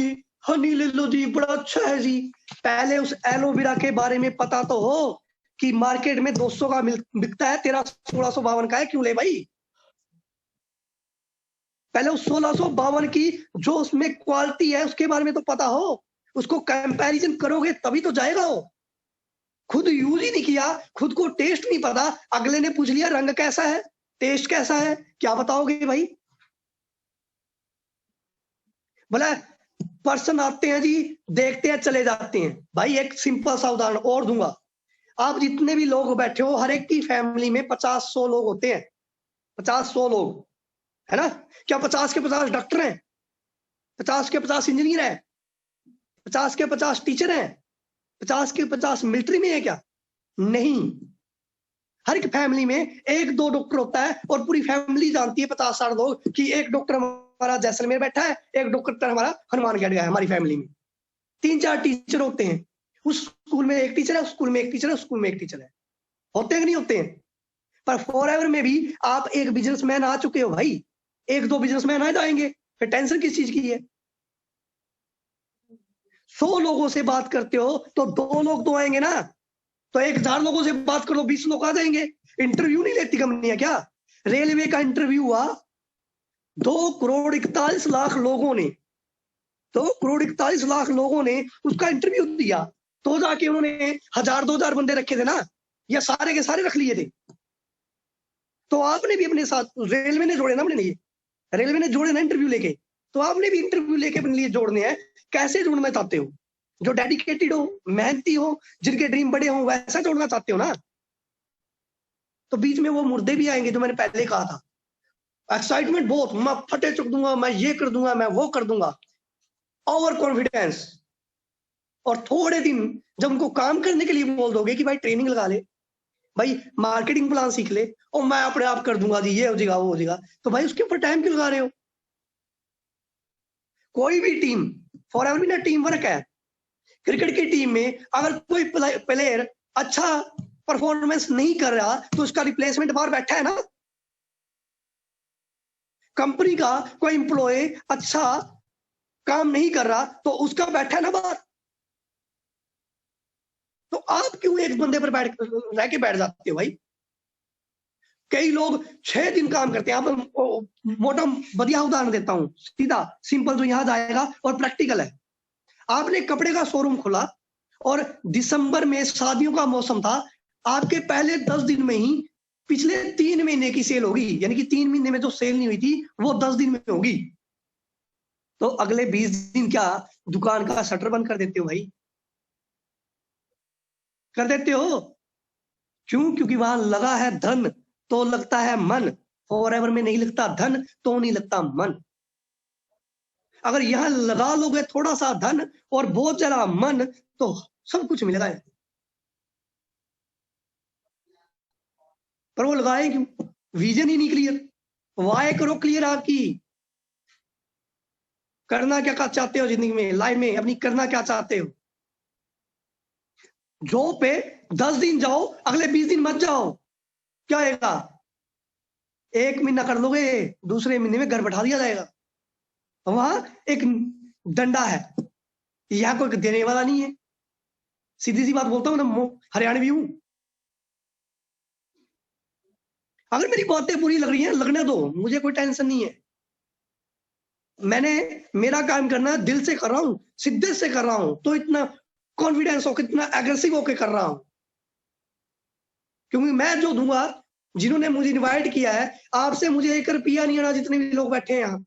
हनी ले लो जी, बड़ा अच्छा है जी। पहले उस एलोवेरा के बारे में पता तो हो कि मार्केट में 200 का बिकता है, तेरा 1652 का है, क्यों ले भाई? पहले उस 1652 की जो उसमें क्वालिटी है उसके बारे में तो पता हो, उसको कंपैरिजन करोगे तभी तो जाएगा वो। खुद यूज ही नहीं किया, खुद को टेस्ट नहीं पता, अगले ने पूछ लिया रंग कैसा है, टेस्ट कैसा है, क्या बताओगे भाई? बोला पर्सन आते हैं जी, देखते हैं चले जाते हैं। भाई एक सिंपल सा उदाहरण और दूंगा, आप जितने भी लोग बैठे हो, हर एक की फैमिली में 50-100 लोग होते हैं, 50-100 लोग, है ना? क्या 50 के 50 डॉक्टर हैं? 50 के 50 इंजीनियर हैं? 50 के 50 टीचर हैं? 50 के 50 मिलिट्री में है क्या? नहीं। हर एक फैमिली में 1-2 डॉक्टर होता है, और पूरी फैमिली जानती है 50-60 लोग कि एक डॉक्टर हमारा जैसलमेर बैठा है, एक डॉक्टर हमारा हनुमानगढ़ गया है। हमारी फैमिली में 3-4 टीचर होते हैं, उस स्कूल में एक टीचर है, उस स्कूल में एक टीचर है, उस स्कूल में एक टीचर है। होते हैं कि नहीं होते हैं? पर फॉरएवर में भी आप एक बिजनेसमैन आ चुके हो भाई, 1-2 बिजनेसमैन आ जाएंगे, फिर टेंशन किस चीज की है? 100 लोगों से बात करते हो तो 2 लोग तो आएंगे ना, तो 1000 लोगों से बात करो, 20 लोग आ जाएंगे। इंटरव्यू नहीं लेती कंपनियां क्या? रेलवे का इंटरव्यू हुआ, 2,41,00,000 लोगों ने, 2,41,00,000 लोगों ने उसका इंटरव्यू दिया, तो जाके उन्होंने 1000-2000 बंदे रखे थे ना, या सारे के सारे रख लिए थे? तो आपने भी अपने साथ, रेलवे ने जोड़े ना अपने लिए, रेलवे ने जोड़े ना इंटरव्यू लेके, तो आपने भी इंटरव्यू लेके अपने लिए जोड़ने हैं। कैसे जोड़ना चाहते हो? जो डेडिकेटेड हो, मेहनती हो, जिनके ड्रीम बड़े हो, वैसा जोड़ना चाहते हो ना? तो बीच में वो मुर्दे भी आएंगे जो मैंने पहले कहा था, एक्साइटमेंट बहुत, मैं फटे चुक दूंगा, मैं ये कर दूंगा, मैं वो कर दूंगा, ओवर कॉन्फिडेंस। और थोड़े दिन जब उनको काम करने के लिए बोल दोगे कि भाई ट्रेनिंग लगा ले, भाई मार्केटिंग प्लान सीख ले और मैं अपने आप कर दूंगा जी, ये हो जाएगा वो हो जाएगा, तो भाई उसके ऊपर टाइम क्यों लगा रहे हो? कोई भी टीम, फॉरएवर भी ना टीम वर्क है। क्रिकेट की टीम में अगर कोई प्लेयर अच्छा परफॉर्मेंस नहीं कर रहा तो उसका रिप्लेसमेंट बाहर बैठा है ना। कंपनी का कोई एम्प्लॉय अच्छा काम नहीं कर रहा तो उसका बैठा है ना बाहर। तो आप क्यों एक बंदे पर रह के बैठ जाते हो भाई? कई लोग 6 दिन काम करते हैं। आप मोटा बढ़िया उदाहरण देता हूं, सीधा सिंपल जो यहां जाएगा और प्रैक्टिकल है। आपने कपड़े का शोरूम खोला और दिसंबर में शादियों का मौसम था, आपके पहले 10 दिन में ही पिछले 3 महीने की सेल होगी, यानी कि 3 महीने में जो सेल नहीं हुई थी वो 10 दिन में होगी। तो अगले 20 दिन क्या दुकान का शटर बंद कर देते हो भाई? कर देते हो क्यों? क्योंकि वहां लगा है धन तो लगता है मन। फॉरएवर में नहीं लगता धन तो नहीं लगता मन। अगर यहां लगा लोगे थोड़ा सा धन और बहुत ज्यादा मन तो सब कुछ मिलेगा। पर वो लगाए क्यों? विजन ही नहीं क्लियर। वाई करो क्लियर आपकी। करना क्या चाहते हो जिंदगी में, लाइफ में अपनी करना क्या चाहते हो? जॉब पे 10 दिन जाओ, अगले 20 दिन मत जाओ। क्या होगा? 1 महीना कर लोगे, दूसरे महीने में घर बैठा दिया जाएगा। वहां एक डंडा है, यहां कोई देने वाला नहीं है। सीधी सी बात बोलता हूं ना, हरियाणवी हूं। अगर मेरी बातें बुरी लग रही हैं लगने दो, मुझे कोई टेंशन नहीं है। मैंने मेरा काम करना दिल से कर रहा हूं, शिद्दत से कर रहा हूं, तो इतना कॉन्फिडेंस होकर, इतना एग्रेसिव होकर कर रहा हूं, क्योंकि मैं जो दूंगा, जिन्होंने मुझे इनवाइट किया है, आपसे मुझे 1 रुपया नहीं आना। जितने भी लोग बैठे हैं यहाँ,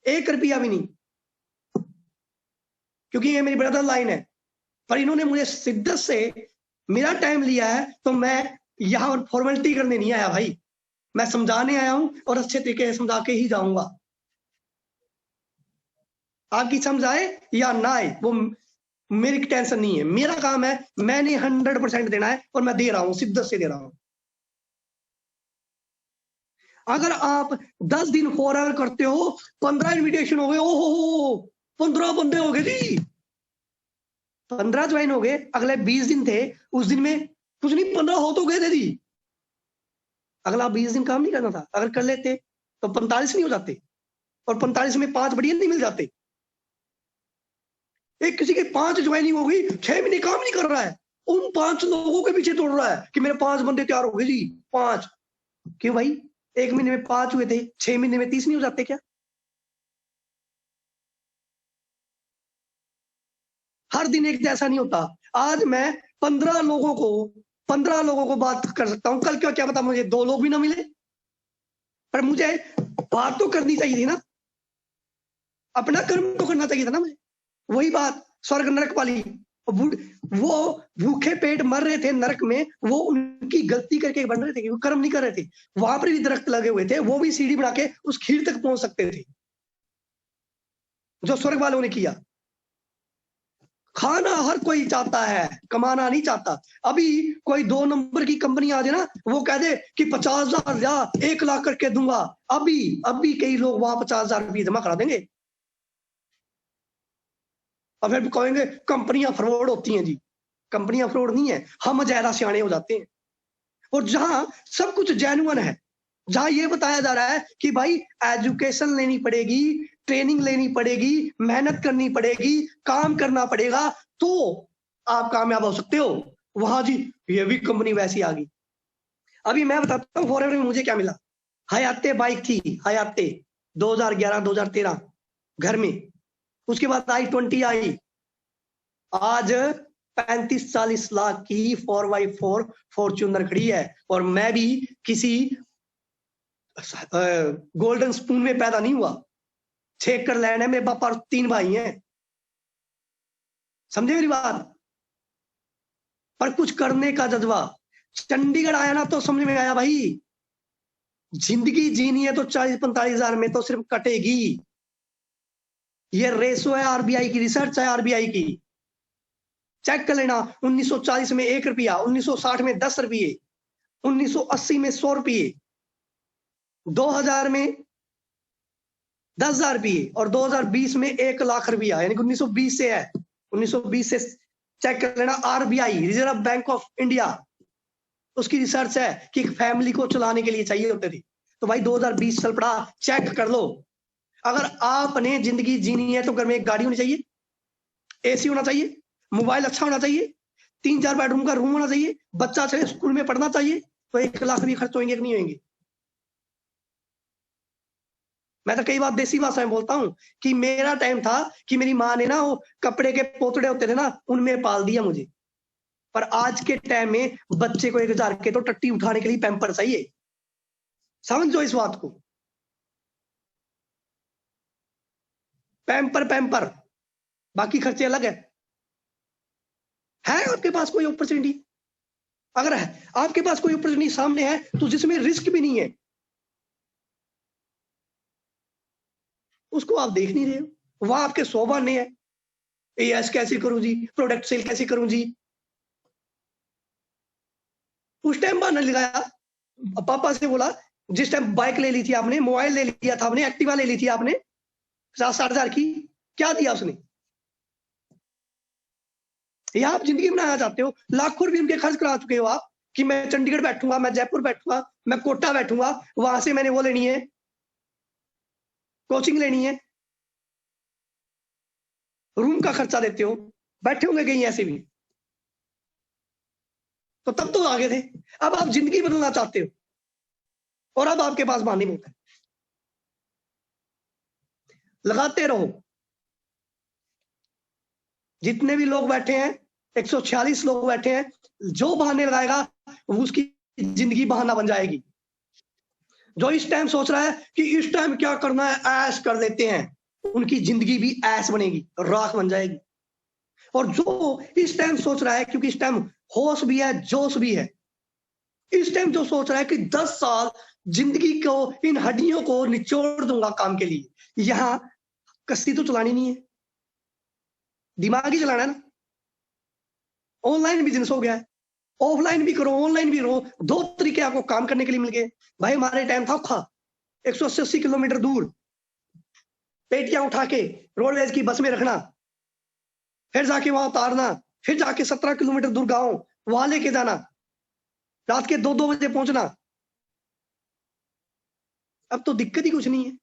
1 रुपया भी नहीं, क्योंकि ये मेरी ब्रदर लाइन है। पर इन्होंने मुझे शिद्दत से मेरा टाइम लिया है, तो मैं यहाँ फॉर्मेलिटी करने नहीं आया भाई, मैं समझाने आया हूं और अच्छे तरीके से समझा के ही जाऊंगा। आपकी समझ आए या ना आए वो मेरी टेंशन नहीं है। मेरा काम है, मैंने 100% देना है और मैं दे रहा हूं, शिद्दत से दे रहा हूं। अगर आप 10 दिन फॉरएवर करते हो, 15 इन्विटेशन हो गए, ओहो 15 बंदे हो गए जी, 15 ज्वाइन हो गए, अगले 20 दिन थे, उस दिन में कुछ नहीं 15 हो तो गए थे जी। अगला 20 दिन काम नहीं करना था, अगर कर लेते तो 45 नहीं हो जाते, और 45 में 5 बढ़िया नहीं मिल जाते। एक किसी के 5 ज्वाइनिंग हो गई, 6 महीने काम नहीं कर रहा है, उन 5 लोगों के पीछे दौड़ रहा है कि मेरे 5 बंदे तैयार हो गए जी, 5। क्यों भाई? 1 महीने में 5 हुए थे, 6 महीने में 30 नहीं हो जाते क्या? हर दिन एक जैसा नहीं होता। आज मैं 15 लोगों को बात कर सकता हूं, कल क्या पता मुझे 2 लोग भी ना मिले, पर मुझे बात तो करनी चाहिए थी ना, अपना कर्म तो करना चाहिए था ना मुझे। वही बात स्वर्ग नरक वाली, वो भूखे पेट मर रहे थे नरक में, वो उनकी गलती करके बन रहे थे, वो कर्म नहीं कर रहे थे। वहां पर भी दरख्त लगे हुए थे, वो भी सीढ़ी बना के उस खीर तक पहुंच सकते थे जो स्वर्ग वालों ने किया। खाना हर कोई चाहता है, कमाना नहीं चाहता। अभी कोई 2 नंबर की कंपनी आ जाए ना, वो कह दे कि 50,000 या 1 लाख करके दूंगा, अभी कई लोग वहां 50,000 रुपये जमा करा देंगे, और फिर कहेंगे कंपनियां फ्रॉड होती हैं जी। कंपनियां फ्रॉड नहीं है, हम ज्यादा सियाने हो जाते हैं। और जहां सब कुछ जेन्युइन है, जहां ये बताया जा रहा है कि भाई एजुकेशन लेनी पड़ेगी, ट्रेनिंग लेनी पड़ेगी, मेहनत करनी पड़ेगी, काम करना पड़ेगा, तो आप कामयाब हो सकते हो, वहां जी ये भी कंपनी वैसी आ गई। अभी मैं बताता हूँ फॉरएवर में मुझे क्या मिला। हयाते बाइक थी, हयाते 2011-2013 घर में, उसके बाद i20 आई, आज 35-40 लाख की 4x4 फॉर्च्यूनर खड़ी है, और मैं भी किसी गोल्डन स्पून में पैदा नहीं हुआ। 6 एकड़ लैंड है, मेरे पापा 3 भाई हैं, समझे मेरी बात? पर कुछ करने का जज्बा। चंडीगढ़ आया ना तो समझ में आया भाई, जिंदगी जीनी है तो 40-45 हजार में तो सिर्फ कटेगी। ये रेसो है आरबीआई की, रिसर्च है आरबीआई की। चेक कर लेना, 1940 में 1 रुपया, 1960 में 10 रुपये, 1980 में 100 रुपये, 2000 में 10,000 रुपये और 2020 में 1 लाख रुपया, यानी कि 1920 से है। 1920 से चेक कर लेना। RBI, reserve bank of India, उसकी रिसर्च है कि एक फैमिली को चलाने के लिए चाहिए होते थे। तो भाई 2020 चल पड़ा, चेक कर लो। अगर आपने जिंदगी जीनी है तो घर में एक गाड़ी होनी चाहिए, एसी होना चाहिए, मोबाइल अच्छा होना चाहिए, 3-4 बेडरूम का रूम होना चाहिए, बच्चा चले स्कूल में पढ़ना चाहिए, तो 1 लाख रुपये खर्च होंगे कि नहीं होंगे? मैं तो कई बार देसी भाषा में बोलता हूँ कि मेरा टाइम था कि मेरी माँ ने ना वो कपड़े के पोतड़े होते थे ना, उनमें पाल दिया मुझे। पर आज के टाइम में बच्चे को 1,000 के तो टट्टी उठाने के लिए पैम्पर चाहिए। समझो इस बात को। पैम्पर, बाकी खर्चे अलग है आपके पास कोई अपॉर्चुनिटी? अगर है आपके पास कोई अपॉर्चुनिटी सामने है तो जिसमें रिस्क भी नहीं है, उसको आप देख नहीं रहे हो। वहां आपके 100 बहाने हैं, एएस कैसे करूं जी, प्रोडक्ट सेल कैसे करूं जी। उस टाइम बहाना लगाया, पापा से बोला, जिस टाइम बाइक ले ली थी आपने, मोबाइल ले लिया था आपने, एक्टिवा ले ली थी आपने 50-60 हजार की, क्या दिया उसने? ये आप जिंदगी बनाना चाहते हो, लाखों रुपए उनके खर्च करा चुके हो आप कि मैं चंडीगढ़ बैठूंगा, मैं जयपुर बैठूंगा, मैं कोटा बैठूंगा, वहां से मैंने वो लेनी है, कोचिंग लेनी है, रूम का खर्चा देते हो, बैठे होंगे कहीं ऐसे भी, तो तब तो आगे थे। अब आप जिंदगी बदलना चाहते हो और अब आपके पास बहाने होता है। लगाते रहो। जितने भी लोग बैठे हैं, 146 लोग बैठे हैं, जो बहाने लगाएगा उसकी जिंदगी बहाना बन जाएगी। जो इस टाइम सोच रहा है कि इस टाइम क्या करना है, ऐश कर लेते हैं, उनकी जिंदगी भी ऐश बनेगी, राख बन जाएगी। और जो इस टाइम सोच रहा है, क्योंकि इस टाइम होश भी है, जोश भी है, इस टाइम जो सोच रहा है कि 10 साल जिंदगी को, इन हड्डियों को निचोड़ दूंगा काम के लिए, यहां कश्ती तो चलानी नहीं है, दिमाग ही चलाना है ना। ऑनलाइन बिजनेस हो गया है, ऑफलाइन भी करो, ऑनलाइन भी रहो, 2 तरीके आपको काम करने के लिए मिल गए। भाई हमारे टाइम था औखा, 180 किलोमीटर दूर पेटियां उठा के रोडवेज की बस में रखना, फिर जाके वहां उतारना, फिर जाके 17 किलोमीटर दूर गांव वहां लेके जाना, रात के 2-2 बजे पहुंचना। अब तो दिक्कत ही कुछ नहीं है,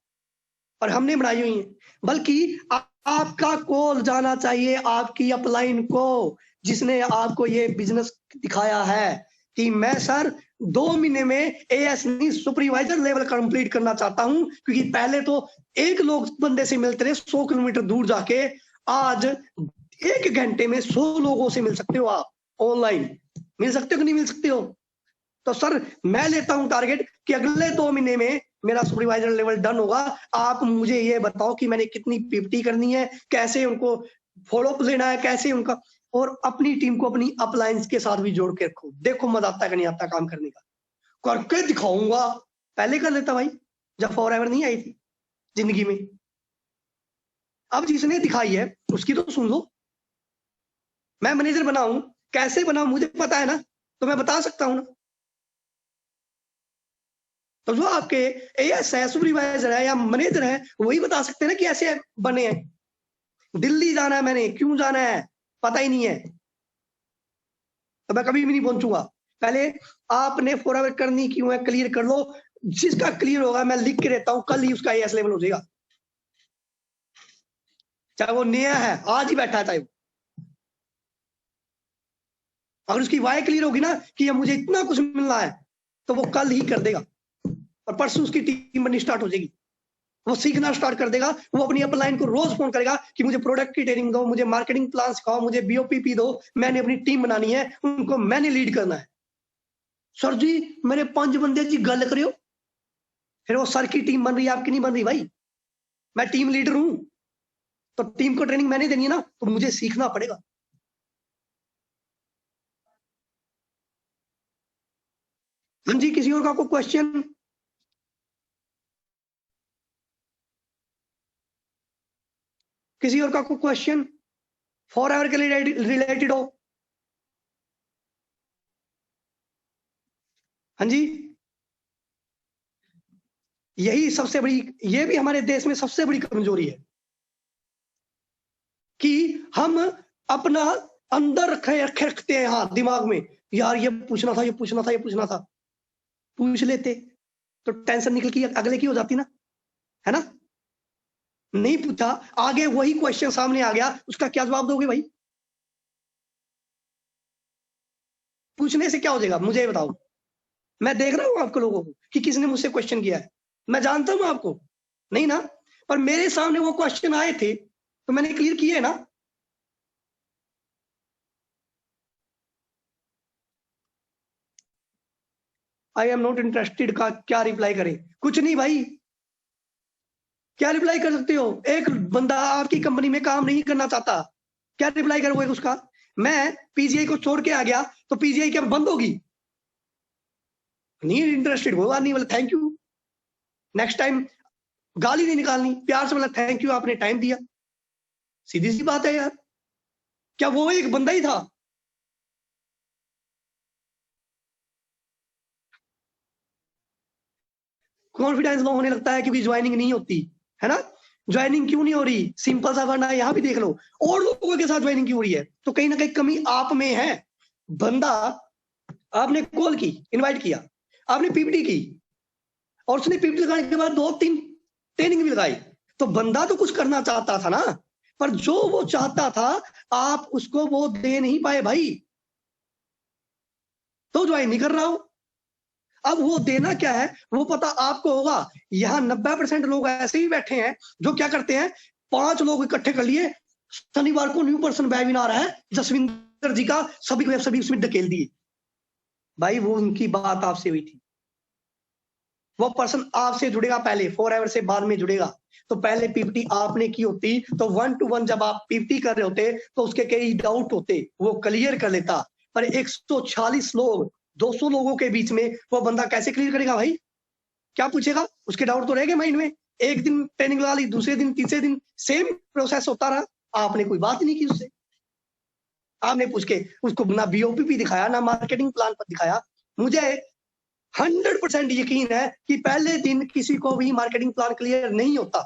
और हमने बनाई हुई है। बल्कि आपका कॉल जाना चाहिए आपकी अपलाइन को, जिसने आपको ये बिजनेस दिखाया है कि मैं सर 2 महीने में एएस नहीं सुपरवाइजर लेवल कंप्लीट करना चाहता हूं। क्योंकि पहले तो एक लोग बंदे से मिलते रहे 100 किलोमीटर दूर जाके, आज 1 घंटे में 100 लोगों से मिल सकते हो आप ऑनलाइन। मिल सकते हो कि नहीं मिल सकते हो? तो सर मैं लेता हूं टारगेट कि अगले 2 महीने में मेरा सुपरवाइजर लेवल डन होगा। आप मुझे ये बताओ कि मैंने कितनी पीपीटी करनी है, कैसे उनको फॉलोअप लेना है, कैसे उनका, और अपनी टीम को अपनी अपलाइंस के साथ भी जोड़ के रखो। देखो मजा आता है कि नहीं आता काम करने का, करके दिखाऊंगा। पहले कर लेता भाई, जब फॉरएवर नहीं आई थी जिंदगी में। अब जिसने दिखाई है उसकी तो सुन लो। मैं मैनेजर बनाऊं, कैसे बनाऊं मुझे पता है ना, तो मैं बता सकता हूं ना। तो जो आपके एएस है, सुपरवाइजर है या मैनेजर है, वही बता सकते हैं ना कि ऐसे बने हैं। दिल्ली जाना है मैंने, क्यों जाना है पता ही नहीं है, तो मैं कभी भी नहीं पहुंचूंगा। पहले आपने फॉरएवर करनी क्यों है, क्लियर कर लो। जिसका क्लियर होगा, मैं लिख के देता हूं, कल ही उसका एएस लेवल हो जाएगा। चाहे वो नया है, आज ही बैठा है, चाहे अगर उसकी वाई क्लियर होगी ना कि मुझे इतना कुछ मिलना है, तो वो कल ही कर देगा। और परसों उसकी टीम बननी स्टार्ट हो जाएगी, वो सीखना स्टार्ट कर देगा। वो अपनी अपलाइन को रोज फोन करेगा कि मुझे प्रोडक्ट की ट्रेनिंग दो, मुझे मार्केटिंग प्लान सिखाओ, मुझे बीओपीपी दो, मैंने अपनी टीम बनानी है, उनको मैंने लीड करना है। सर जी मेरे 5 बंदे जी गल करियो, फिर वो सर की टीम बन रही है, आपकी नहीं बन रही भाई। मैं टीम लीडर हूं, तो टीम को ट्रेनिंग मैंने देनी है ना, तो मुझे सीखना पड़ेगा। हाँ जी, किसी और का कोई क्वेश्चन? किसी और का कोई क्वेश्चन? फॉरएवर के रिलेटेड हो। हाँ जी, यही सबसे बड़ी, ये भी हमारे देश में सबसे बड़ी कमजोरी है कि हम अपना अंदर रखते हैं, हाँ दिमाग में, यार ये पूछना था, ये पूछना था, ये पूछना था, पूछ लेते तो टेंशन निकल के अगले की हो जाती ना, है ना। नहीं पूछा, आगे वही क्वेश्चन सामने आ गया, उसका क्या जवाब दोगे भाई? पूछने से क्या हो जाएगा मुझे बताओ। मैं देख रहा हूं आपको लोगों को कि किसने मुझसे क्वेश्चन किया है, मैं जानता हूं आपको, नहीं ना, पर मेरे सामने वो क्वेश्चन आए थे तो मैंने क्लियर किए ना। आई एम नॉट इंटरेस्टेड का क्या रिप्लाई करें? कुछ नहीं भाई, क्या रिप्लाई कर सकते हो? एक बंदा आपकी कंपनी में काम नहीं करना चाहता, क्या रिप्लाई करोगे उसका? मैं पीजीआई को छोड़ के आ गया तो पीजीआई क्या बंद होगी? नहीं इंटरेस्टेड, वो बात नहीं, बोला थैंक यू, नेक्स्ट टाइम गाली नहीं निकालनी, प्यार से बोला थैंक यू, आपने टाइम दिया, सीधी सी बात है यार। क्या वो एक बंदा ही था? कॉन्फिडेंस लो होने लगता है क्योंकि ज्वाइनिंग नहीं होती, है ना। ज्वाइनिंग क्यों नहीं हो रही? सिंपल सा वरना यहाँ भी देख लो, और लोगों के साथ ज्वाइनिंग क्यों हो रही है? तो कहीं ना कहीं कमी आप में है। बंदा, आपने कॉल की, इनवाइट किया, आपने पीपीटी की, और उसने पीपीटी लगाने के बाद 2-3 ट्रेनिंग भी लगाई, तो बंदा तो कुछ करना चाहता था ना, पर जो वो चाहता था आप उसको वो दे नहीं पाए भाई, तो ज्वाइन नहीं कर रहा हो। अब वो देना क्या है वो पता आपको होगा। यहाँ 90% लोग ऐसे ही बैठे हैं जो क्या करते हैं, 5 लोग इकट्ठे कर लिए, शनिवार को न्यू पर्सन वेबिनार है जसविंदर जी का, सभी को सभी उसमें धकेल दिए। भाई वो उनकी बात आपसे हुई थी, वो पर्सन आपसे जुड़ेगा पहले, फॉरएवर से बाद में जुड़ेगा। तो पहले पीपीटी आपने की होती तो 1 to 1 जब आप पीपीटी कर रहे होते तो उसके कई डाउट होते, वो क्लियर कर लेता। पर 146 लोग, 200 लोगों के बीच में वो बंदा कैसे क्लियर करेगा भाई? क्या पूछेगा? उसके डाउट तो रहेगा माइंड में। एक दिन ट्रेनिंग लगा ली, दूसरे दिन, तीसरे दिन सेम प्रोसेस होता रहा, आपने कोई बात नहीं की उससे। आपने पूछ के उसको ना बीओपी दिखाया, ना मार्केटिंग प्लान पर दिखाया। मुझे 100% यकीन है कि पहले दिन किसी को भी मार्केटिंग प्लान क्लियर नहीं होता,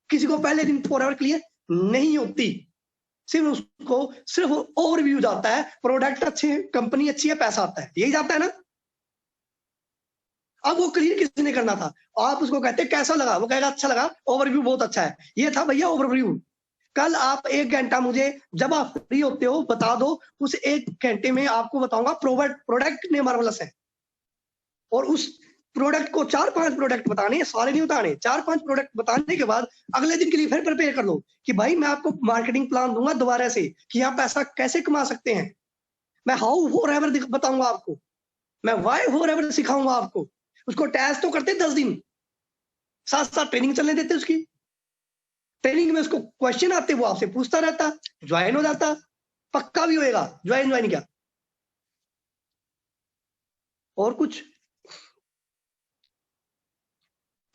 किसी को पहले दिन फॉरएवर क्लियर नहीं होती। सिर्फ उसको सिर्फ ओवरव्यू जाता है, प्रोडक्ट अच्छे हैं, कंपनी अच्छी है, पैसा आता है, यही जाता है ना। अब वो क्लियर किसने करना था? आप उसको कहते कैसा लगा, वो कहेगा अच्छा लगा, ओवरव्यू बहुत अच्छा है। ये था भैया ओवरव्यू। कल आप 1 घंटा मुझे जब आप फ्री होते हो बता दो, उस 1 घंटे में आपको बताऊंगा प्रोडक्ट ने मार्वलस है, और उस प्रोडक्ट को 4-5 प्रोडक्ट बताने, सारे नहीं बताने, 4-5 प्रोडक्ट बताने के बाद अगले दिन के लिए फिर प्रिपेयर कर लो कि भाई मैं आपको मार्केटिंग प्लान दूंगा दोबारा से कि आप पैसा कैसे कमा सकते हैं। मैं हाउ फॉरएवर बताऊंगा आपको, मैं व्हाई फॉरएवर सिखाऊंगा आपको। उसको टेस्ट तो करते 10 दिन, साथ साथ ट्रेनिंग चलने देते उसकी। ट्रेनिंग में उसको क्वेश्चन आते, वो आपसे पूछता रहता, ज्वाइन हो जाता, पक्का भी होएगा। ज्वाइन क्या और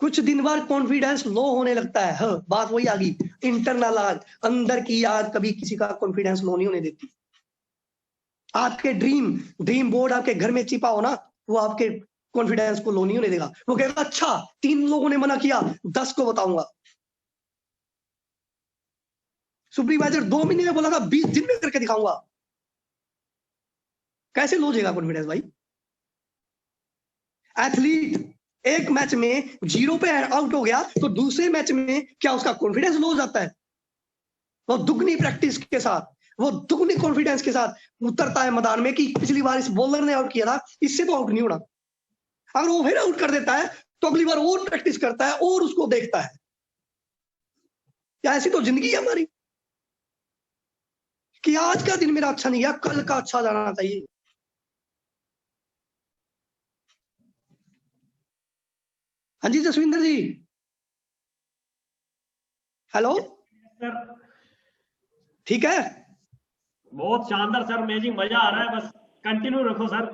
कुछ दिन बाद कॉन्फिडेंस लो होने लगता है। हाँ, बात वही आ गई, इंटरनल आग, अंदर की आग कभी किसी का कॉन्फिडेंस लो नहीं होने देती। आपके ड्रीम बोर्ड आपके घर में छिपा हो ना, वो आपके कॉन्फिडेंस को लो नहीं होने देगा। वो कहेगा अच्छा 3 लोगों ने मना किया, 10 को बताऊंगा। सुपरवाइजर 2 महीने में बोला था, 20 दिन में करके दिखाऊंगा। कैसे लो जाएगा कॉन्फिडेंस भाई? एथलीट एक मैच में 0 पे आउट हो गया तो दूसरे मैच में क्या उसका कॉन्फिडेंस लो हो जाता है? वो दुगनी प्रैक्टिस के साथ, वो दुगनी कॉन्फिडेंस के साथ उतरता है मैदान में कि पिछली बार इस बॉलर ने आउट किया था, इससे तो आउट नहीं होना। अगर वो फिर आउट कर देता है तो अगली बार और प्रैक्टिस करता है और उसको देखता है। ऐसी तो जिंदगी है हमारी कि आज का दिन मेरा अच्छा नहीं गया, कल का अच्छा जाना चाहिए। हाँ जी जसविंदर जी, हेलो, सर ठीक है। बहुत शानदार सर, अमेजिंग, मजा आ रहा है, बस कंटिन्यू रखो सर।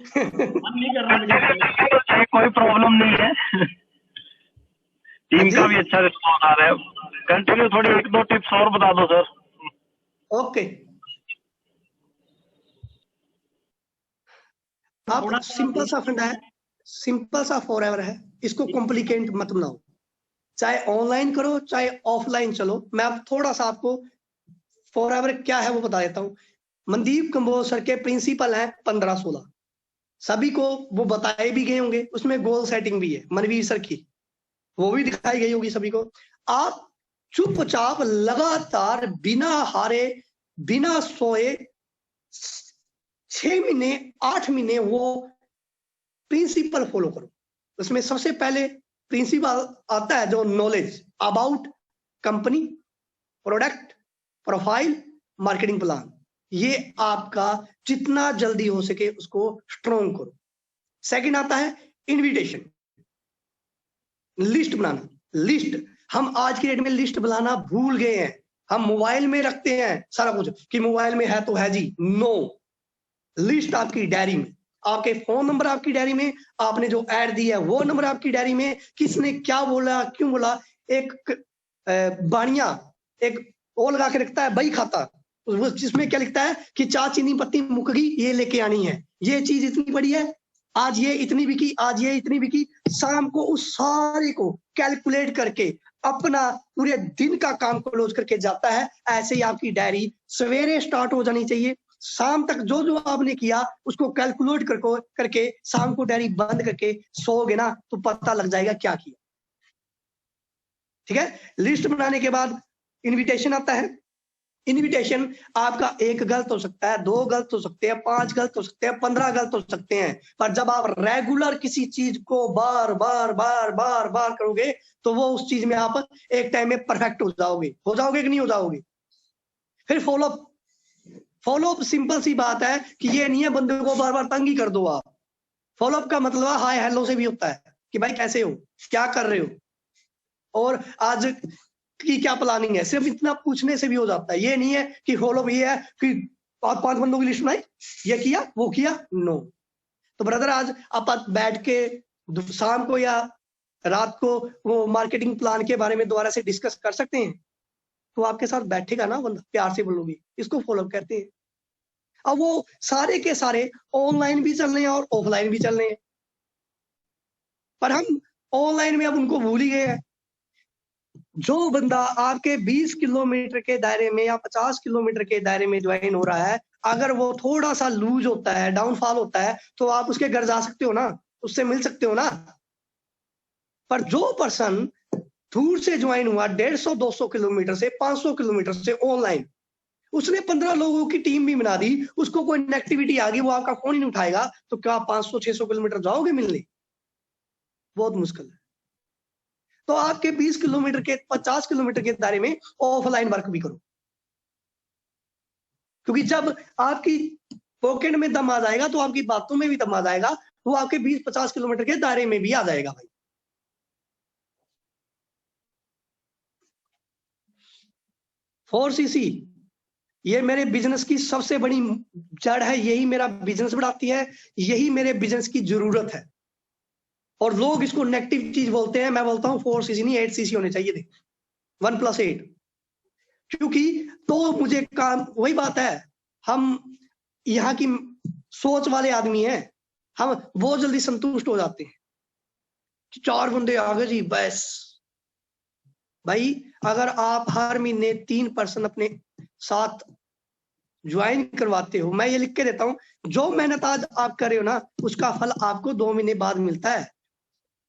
मन नहीं कर रहा मुझे। कोई प्रॉब्लम नहीं है, टीम का भी अच्छा रिस्पॉन्स आ रहा है। कंटिन्यू थोड़ी 1-2 टिप्स और बता दो सर। ओके, आप थोड़ा सिंपल सा फंडा है, सिंपल सा फॉरएवर है, इसको कॉम्प्लिकेट मत बनाओ। चाहे ऑनलाइन करो चाहे ऑफलाइन चलो, मैं अब थोड़ा सा आपको फॉरएवर क्या है वो बता देता हूँ। मनदीप कंबोज सर के प्रिंसिपल हैं 15-16, सभी को वो बताए भी गए होंगे, उसमें गोल सेटिंग भी है मनवीर सर की, वो भी दिखाई गई होगी सभी को। आप चुपचाप लगातार बिना हारे बिना सोए 6 महीने 8 महीने वो प्रिंसिपल फॉलो करो। उसमें सबसे पहले प्रिंसिपल आता है जो knowledge about company, product, profile, marketing plan. ये आपका जितना जल्दी हो सके उसको स्ट्रॉन्ग करो। सेकंड आता है इनविटेशन, लिस्ट बनाना। लिस्ट हम आज की डेट में लिस्ट बनाना भूल गए हैं। हम मोबाइल में रखते हैं सारा कुछ कि मोबाइल में है तो है जी, नो। लिस्ट आपकी डायरी में, आपके फोन नंबर आपकी डायरी में, आपने जो ऐड दी है वो नंबर आपकी डायरी में, किसने क्या बोला क्यों बोला। एक बाणिया एक वो लगा के रखता है बही खाता, जिसमें क्या लिखता है कि चार चीनी पत्ती मुक गई ये लेके आनी है, ये चीज इतनी बड़ी है, आज ये इतनी बिकी, आज ये इतनी बिकी। शाम को उस सारे को कैलकुलेट करके अपना पूरे दिन का काम क्लोज करके जाता है। ऐसे ही आपकी डायरी सवेरे स्टार्ट हो जानी चाहिए, शाम तक जो जो आपने किया उसको कैलकुलेट करके शाम को डायरी बंद करके सोओगे ना तो पता लग जाएगा क्या किया। ठीक है, लिस्ट बनाने के बाद इनविटेशन आता है। इनविटेशन आपका एक गलत हो सकता है, 2 गलत हो सकते हैं, 5 गलत हो सकते हैं, 15 गलत हो सकते हैं, पर जब आप रेगुलर किसी चीज को बार बार बार बार बार करोगे तो वो उस चीज में आप एक टाइम में परफेक्ट हो जाओगे कि नहीं हो जाओगे। फिर फॉलोअप, फॉलोअप सिंपल सी बात है कि ये नहीं है बंदे को बार बार तंग ही कर दो आप। फॉलोअप का मतलब हाय हेलो से भी होता है कि भाई कैसे हो, क्या कर रहे हो, और आज की क्या प्लानिंग है, सिर्फ इतना पूछने से भी हो जाता है। ये नहीं है कि फॉलोअप ये है कि 5 बंदों की लिस्ट बनाई, ये किया वो किया, नो। तो ब्रदर आज आप बैठ के शाम को या रात को वो मार्केटिंग प्लान के बारे में दोबारा से डिस्कस कर सकते हैं। तो आपके साथ बैठेगा ना बंदा, प्यार से बोलोगे, इसको फॉलोअप कहते हैं। अब वो सारे के सारे ऑनलाइन भी चल रहे हैं और ऑफलाइन भी चल रहे हैं, पर हम ऑनलाइन में अब उनको भूल ही गए हैं। जो बंदा आपके 20 किलोमीटर के दायरे में या 50 किलोमीटर के दायरे में ज्वाइन हो रहा है, अगर वो थोड़ा सा लूज होता है, डाउनफॉल होता है, तो आप उसके घर जा सकते हो ना, उससे मिल सकते हो ना। पर जो पर्सन दूर से ज्वाइन हुआ 150-200 किलोमीटर से 500 किलोमीटर से ऑनलाइन, उसने 15 लोगों की टीम भी बना दी, उसको कोई नेगेटिविटी आ गई, वो आपका फोन ही नहीं उठाएगा, तो क्या 500-600 किलोमीटर जाओगे मिलने? बहुत मुश्किल है। तो आपके 20 किलोमीटर के 50 किलोमीटर के दायरे में ऑफलाइन वर्क भी करो, क्योंकि जब आपकी पॉकेट में दम आ जाएगा तो आपकी बातों में भी दम आ जाएगा, वो आपके 20-50 किलोमीटर के दायरे में भी आ जाएगा भाई। 4cc ये मेरे बिजनेस की सबसे बड़ी जड़ है, यही मेरा बिजनेस बढ़ाती है, यही मेरे बिजनेस की जरूरत है। और लोग इसको नेगेटिव चीज बोलते हैं, मैं बोलता हूँ 4cc नहीं 8cc होने चाहिए थे, 1+8। क्योंकि तो मुझे काम, वही बात है, हम यहाँ की सोच वाले आदमी हैं, हम बहुत जल्दी संतुष्ट हो जाते हैं। 4 बंदे आ गए जी बस। भाई अगर आप हर महीने 3 पर्सन अपने साथ ज्वाइन करवाते हो, मैं ये लिख के देता हूँ, जो मेहनत आज आप कर रहे हो ना उसका फल आपको 2 महीने बाद मिलता है।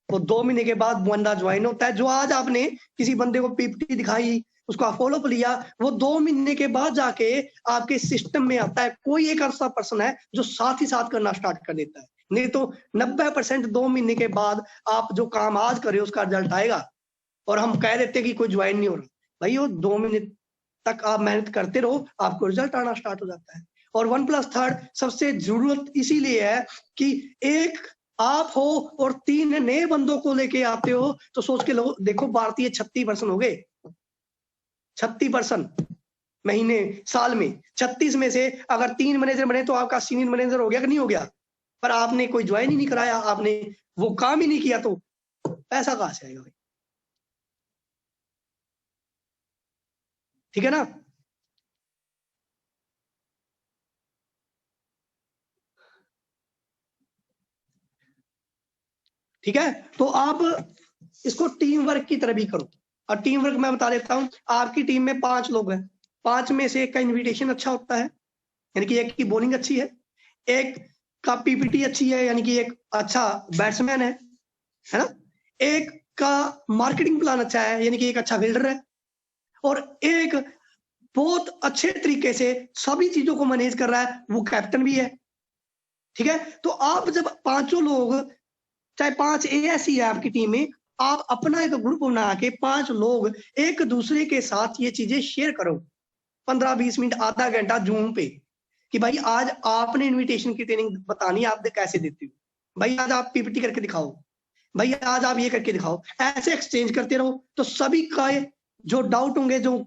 वो 2 महीने के बाद बंदा ज्वाइन होता है। जो आज आपने किसी बंदे को पीपीटी दिखाई, उसका फॉलोअप लिया, वो 2 महीने के बाद जाके आपके सिस्टम में आता है। कोई एक ऐसा पर्सन है जो साथ ही साथ करना स्टार्ट कर देता है, नहीं तो 90% 2 महीने के बाद आप जो काम आज कर रहे हो उसका रिजल्ट आएगा। और हम कह देते हैं कि कोई ज्वाइन नहीं हो रहा, भाई वो 2 महीने तक आप मेहनत करते रहो, आपको रिजल्ट आना स्टार्ट हो जाता है। और 1+3 सबसे जरूरत इसीलिए है कि एक आप हो और 3 नए बंदों को लेके आते हो, तो सोच के लो, देखो भारतीय 36% हो गए, 36% महीने साल में। 36 में से अगर 3 मैनेजर बने तो आपका सीनियर मैनेजर हो गया कि नहीं हो गया? पर आपने कोई ज्वाइन ही नहीं कराया, आपने वो काम ही नहीं किया, तो पैसा कहां से आएगा भाई? ठीक है ना? ठीक है, तो आप इसको टीम वर्क की तरह भी करो। और टीम वर्क मैं बता देता हूँ, आपकी टीम में 5 लोग हैं, 5 में से एक का इन्विटेशन अच्छा होता है, यानी कि एक की बॉलिंग अच्छी है, एक का पीपीटी अच्छी है, यानी कि एक अच्छा बैट्समैन है ना, एक का मार्केटिंग प्लान अच्छा है, यानी कि एक अच्छा फील्डर है, और एक बहुत अच्छे तरीके से सभी चीजों को मैनेज कर रहा है, वो कैप्टन भी है। ठीक है, तो आप जब 5 लोग, चाहे 5 ऐसी है आपकी टीम में, आप अपना एक ग्रुप बना के 5 लोग एक दूसरे के साथ ये चीजें शेयर करो, 15-20 मिनट, आधा घंटा जूम पे, कि भाई आज आपने इनविटेशन की ट्रेनिंग बतानी है, आप कैसे देती हो, भाई आज आप पीपीटी करके दिखाओ, भाई आज आप ये करके दिखाओ। ऐसे एक्सचेंज करते रहो, तो सभी का जो डाउट होंगे, जो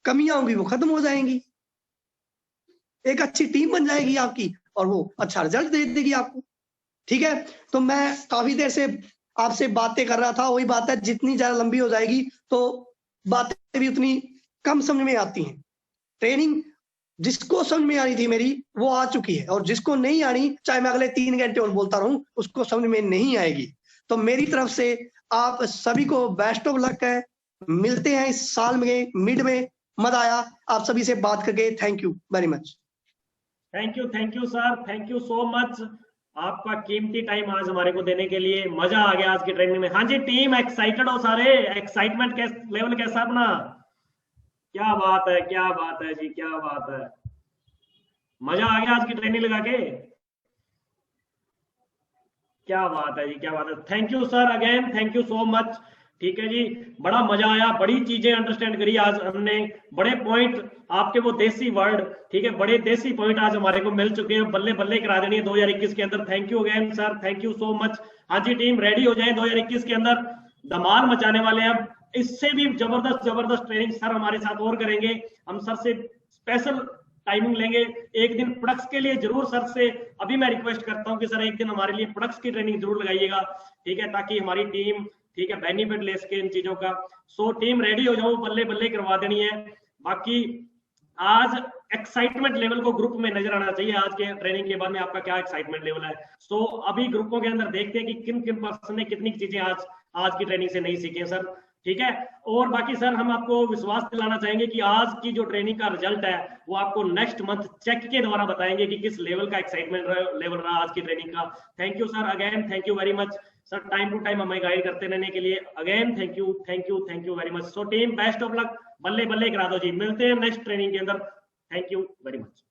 कमियां होंगी, वो खत्म हो जाएंगी, एक अच्छी टीम बन जाएगी आपकी, और वो अच्छा रिजल्ट दे देगी आपको। ठीक है, तो मैं काफी देर से आपसे बातें कर रहा था, वही बात है, जितनी ज्यादा लंबी हो जाएगी तो बातें भी उतनी कम समझ में आती हैं। ट्रेनिंग जिसको समझ में आनी थी मेरी, वो आ चुकी है, और जिसको नहीं आनी, चाहे मैं अगले 3 घंटे और बोलता रहूं, उसको समझ में नहीं आएगी। तो मेरी तरफ से आप सभी को बेस्ट ऑफ लक है, मिलते हैं इस साल में मिड में। मजा आया आप सभी से बात करके, thank you very much. Thank you sir, thank you so much, आपका कीमती टाइम आज हमारे को देने के लिए। मजा आ गया आज की ट्रेनिंग में। हाँ जी टीम, एक्साइटेड हो सारे? एक्साइटमेंट लेवल कैसा अपना? क्या बात है, क्या बात है जी, क्या बात है, मजा आ गया आज की ट्रेनिंग लगा के, क्या बात है जी, क्या बात है। Thank you sir, again thank you so much. ठीक है जी, बड़ा मजा आया, बड़ी चीजें अंडरस्टैंड करी आज हमने, बड़े पॉइंट आपके वो देसी वर्ड, ठीक है, बड़े देसी पॉइंट आज हमारे को मिल चुके हैं, बल्ले बल्ले करा देनी है 2021 के अंदर। Thank you again sir, thank you so much. हाँ जी टीम, रेडी हो जाए, 2021 के अंदर धमाल मचाने वाले हैं। अब इससे भी जबरदस्त जबरदस्त ट्रेनिंग सर हमारे साथ और करेंगे। हम सर से स्पेशल टाइमिंग लेंगे, एक दिन प्रोडक्ट्स के लिए जरूर सर से अभी मैं रिक्वेस्ट करता हूं कि सर एक दिन हमारे लिए प्रोडक्ट्स की ट्रेनिंग जरूर लगाइएगा, ठीक है, ताकि हमारी टीम, ठीक है, बेनिफिट ले सके इन चीजों का। सो टीम रेडी हो जाओ, बल्ले बल्ले करवा देनी है। बाकी आज एक्साइटमेंट लेवल को ग्रुप में नजर आना चाहिए, आज के ट्रेनिंग के बाद में आपका क्या एक्साइटमेंट लेवल है। सो अभी ग्रुपों के अंदर देखते हैं कि किन किन पर्सन ने कितनी चीजें आज की ट्रेनिंग से नहीं सीखी सर, ठीक है। और बाकी सर हम आपको विश्वास दिलाना चाहेंगे कि आज की जो ट्रेनिंग का रिजल्ट है वो आपको नेक्स्ट मंथ चेक के द्वारा बताएंगे कि किस लेवल का एक्साइटमेंट लेवल रहा आज की ट्रेनिंग का। Thank you sir, again thank you very much sir, time to time हमें गाइड करते रहने के लिए, again thank you thank you thank you very much. So team best of luck, बल्ले बल्ले करा दो जी, मिलते हैं नेक्स्ट ट्रेनिंग के अंदर। Thank you very much.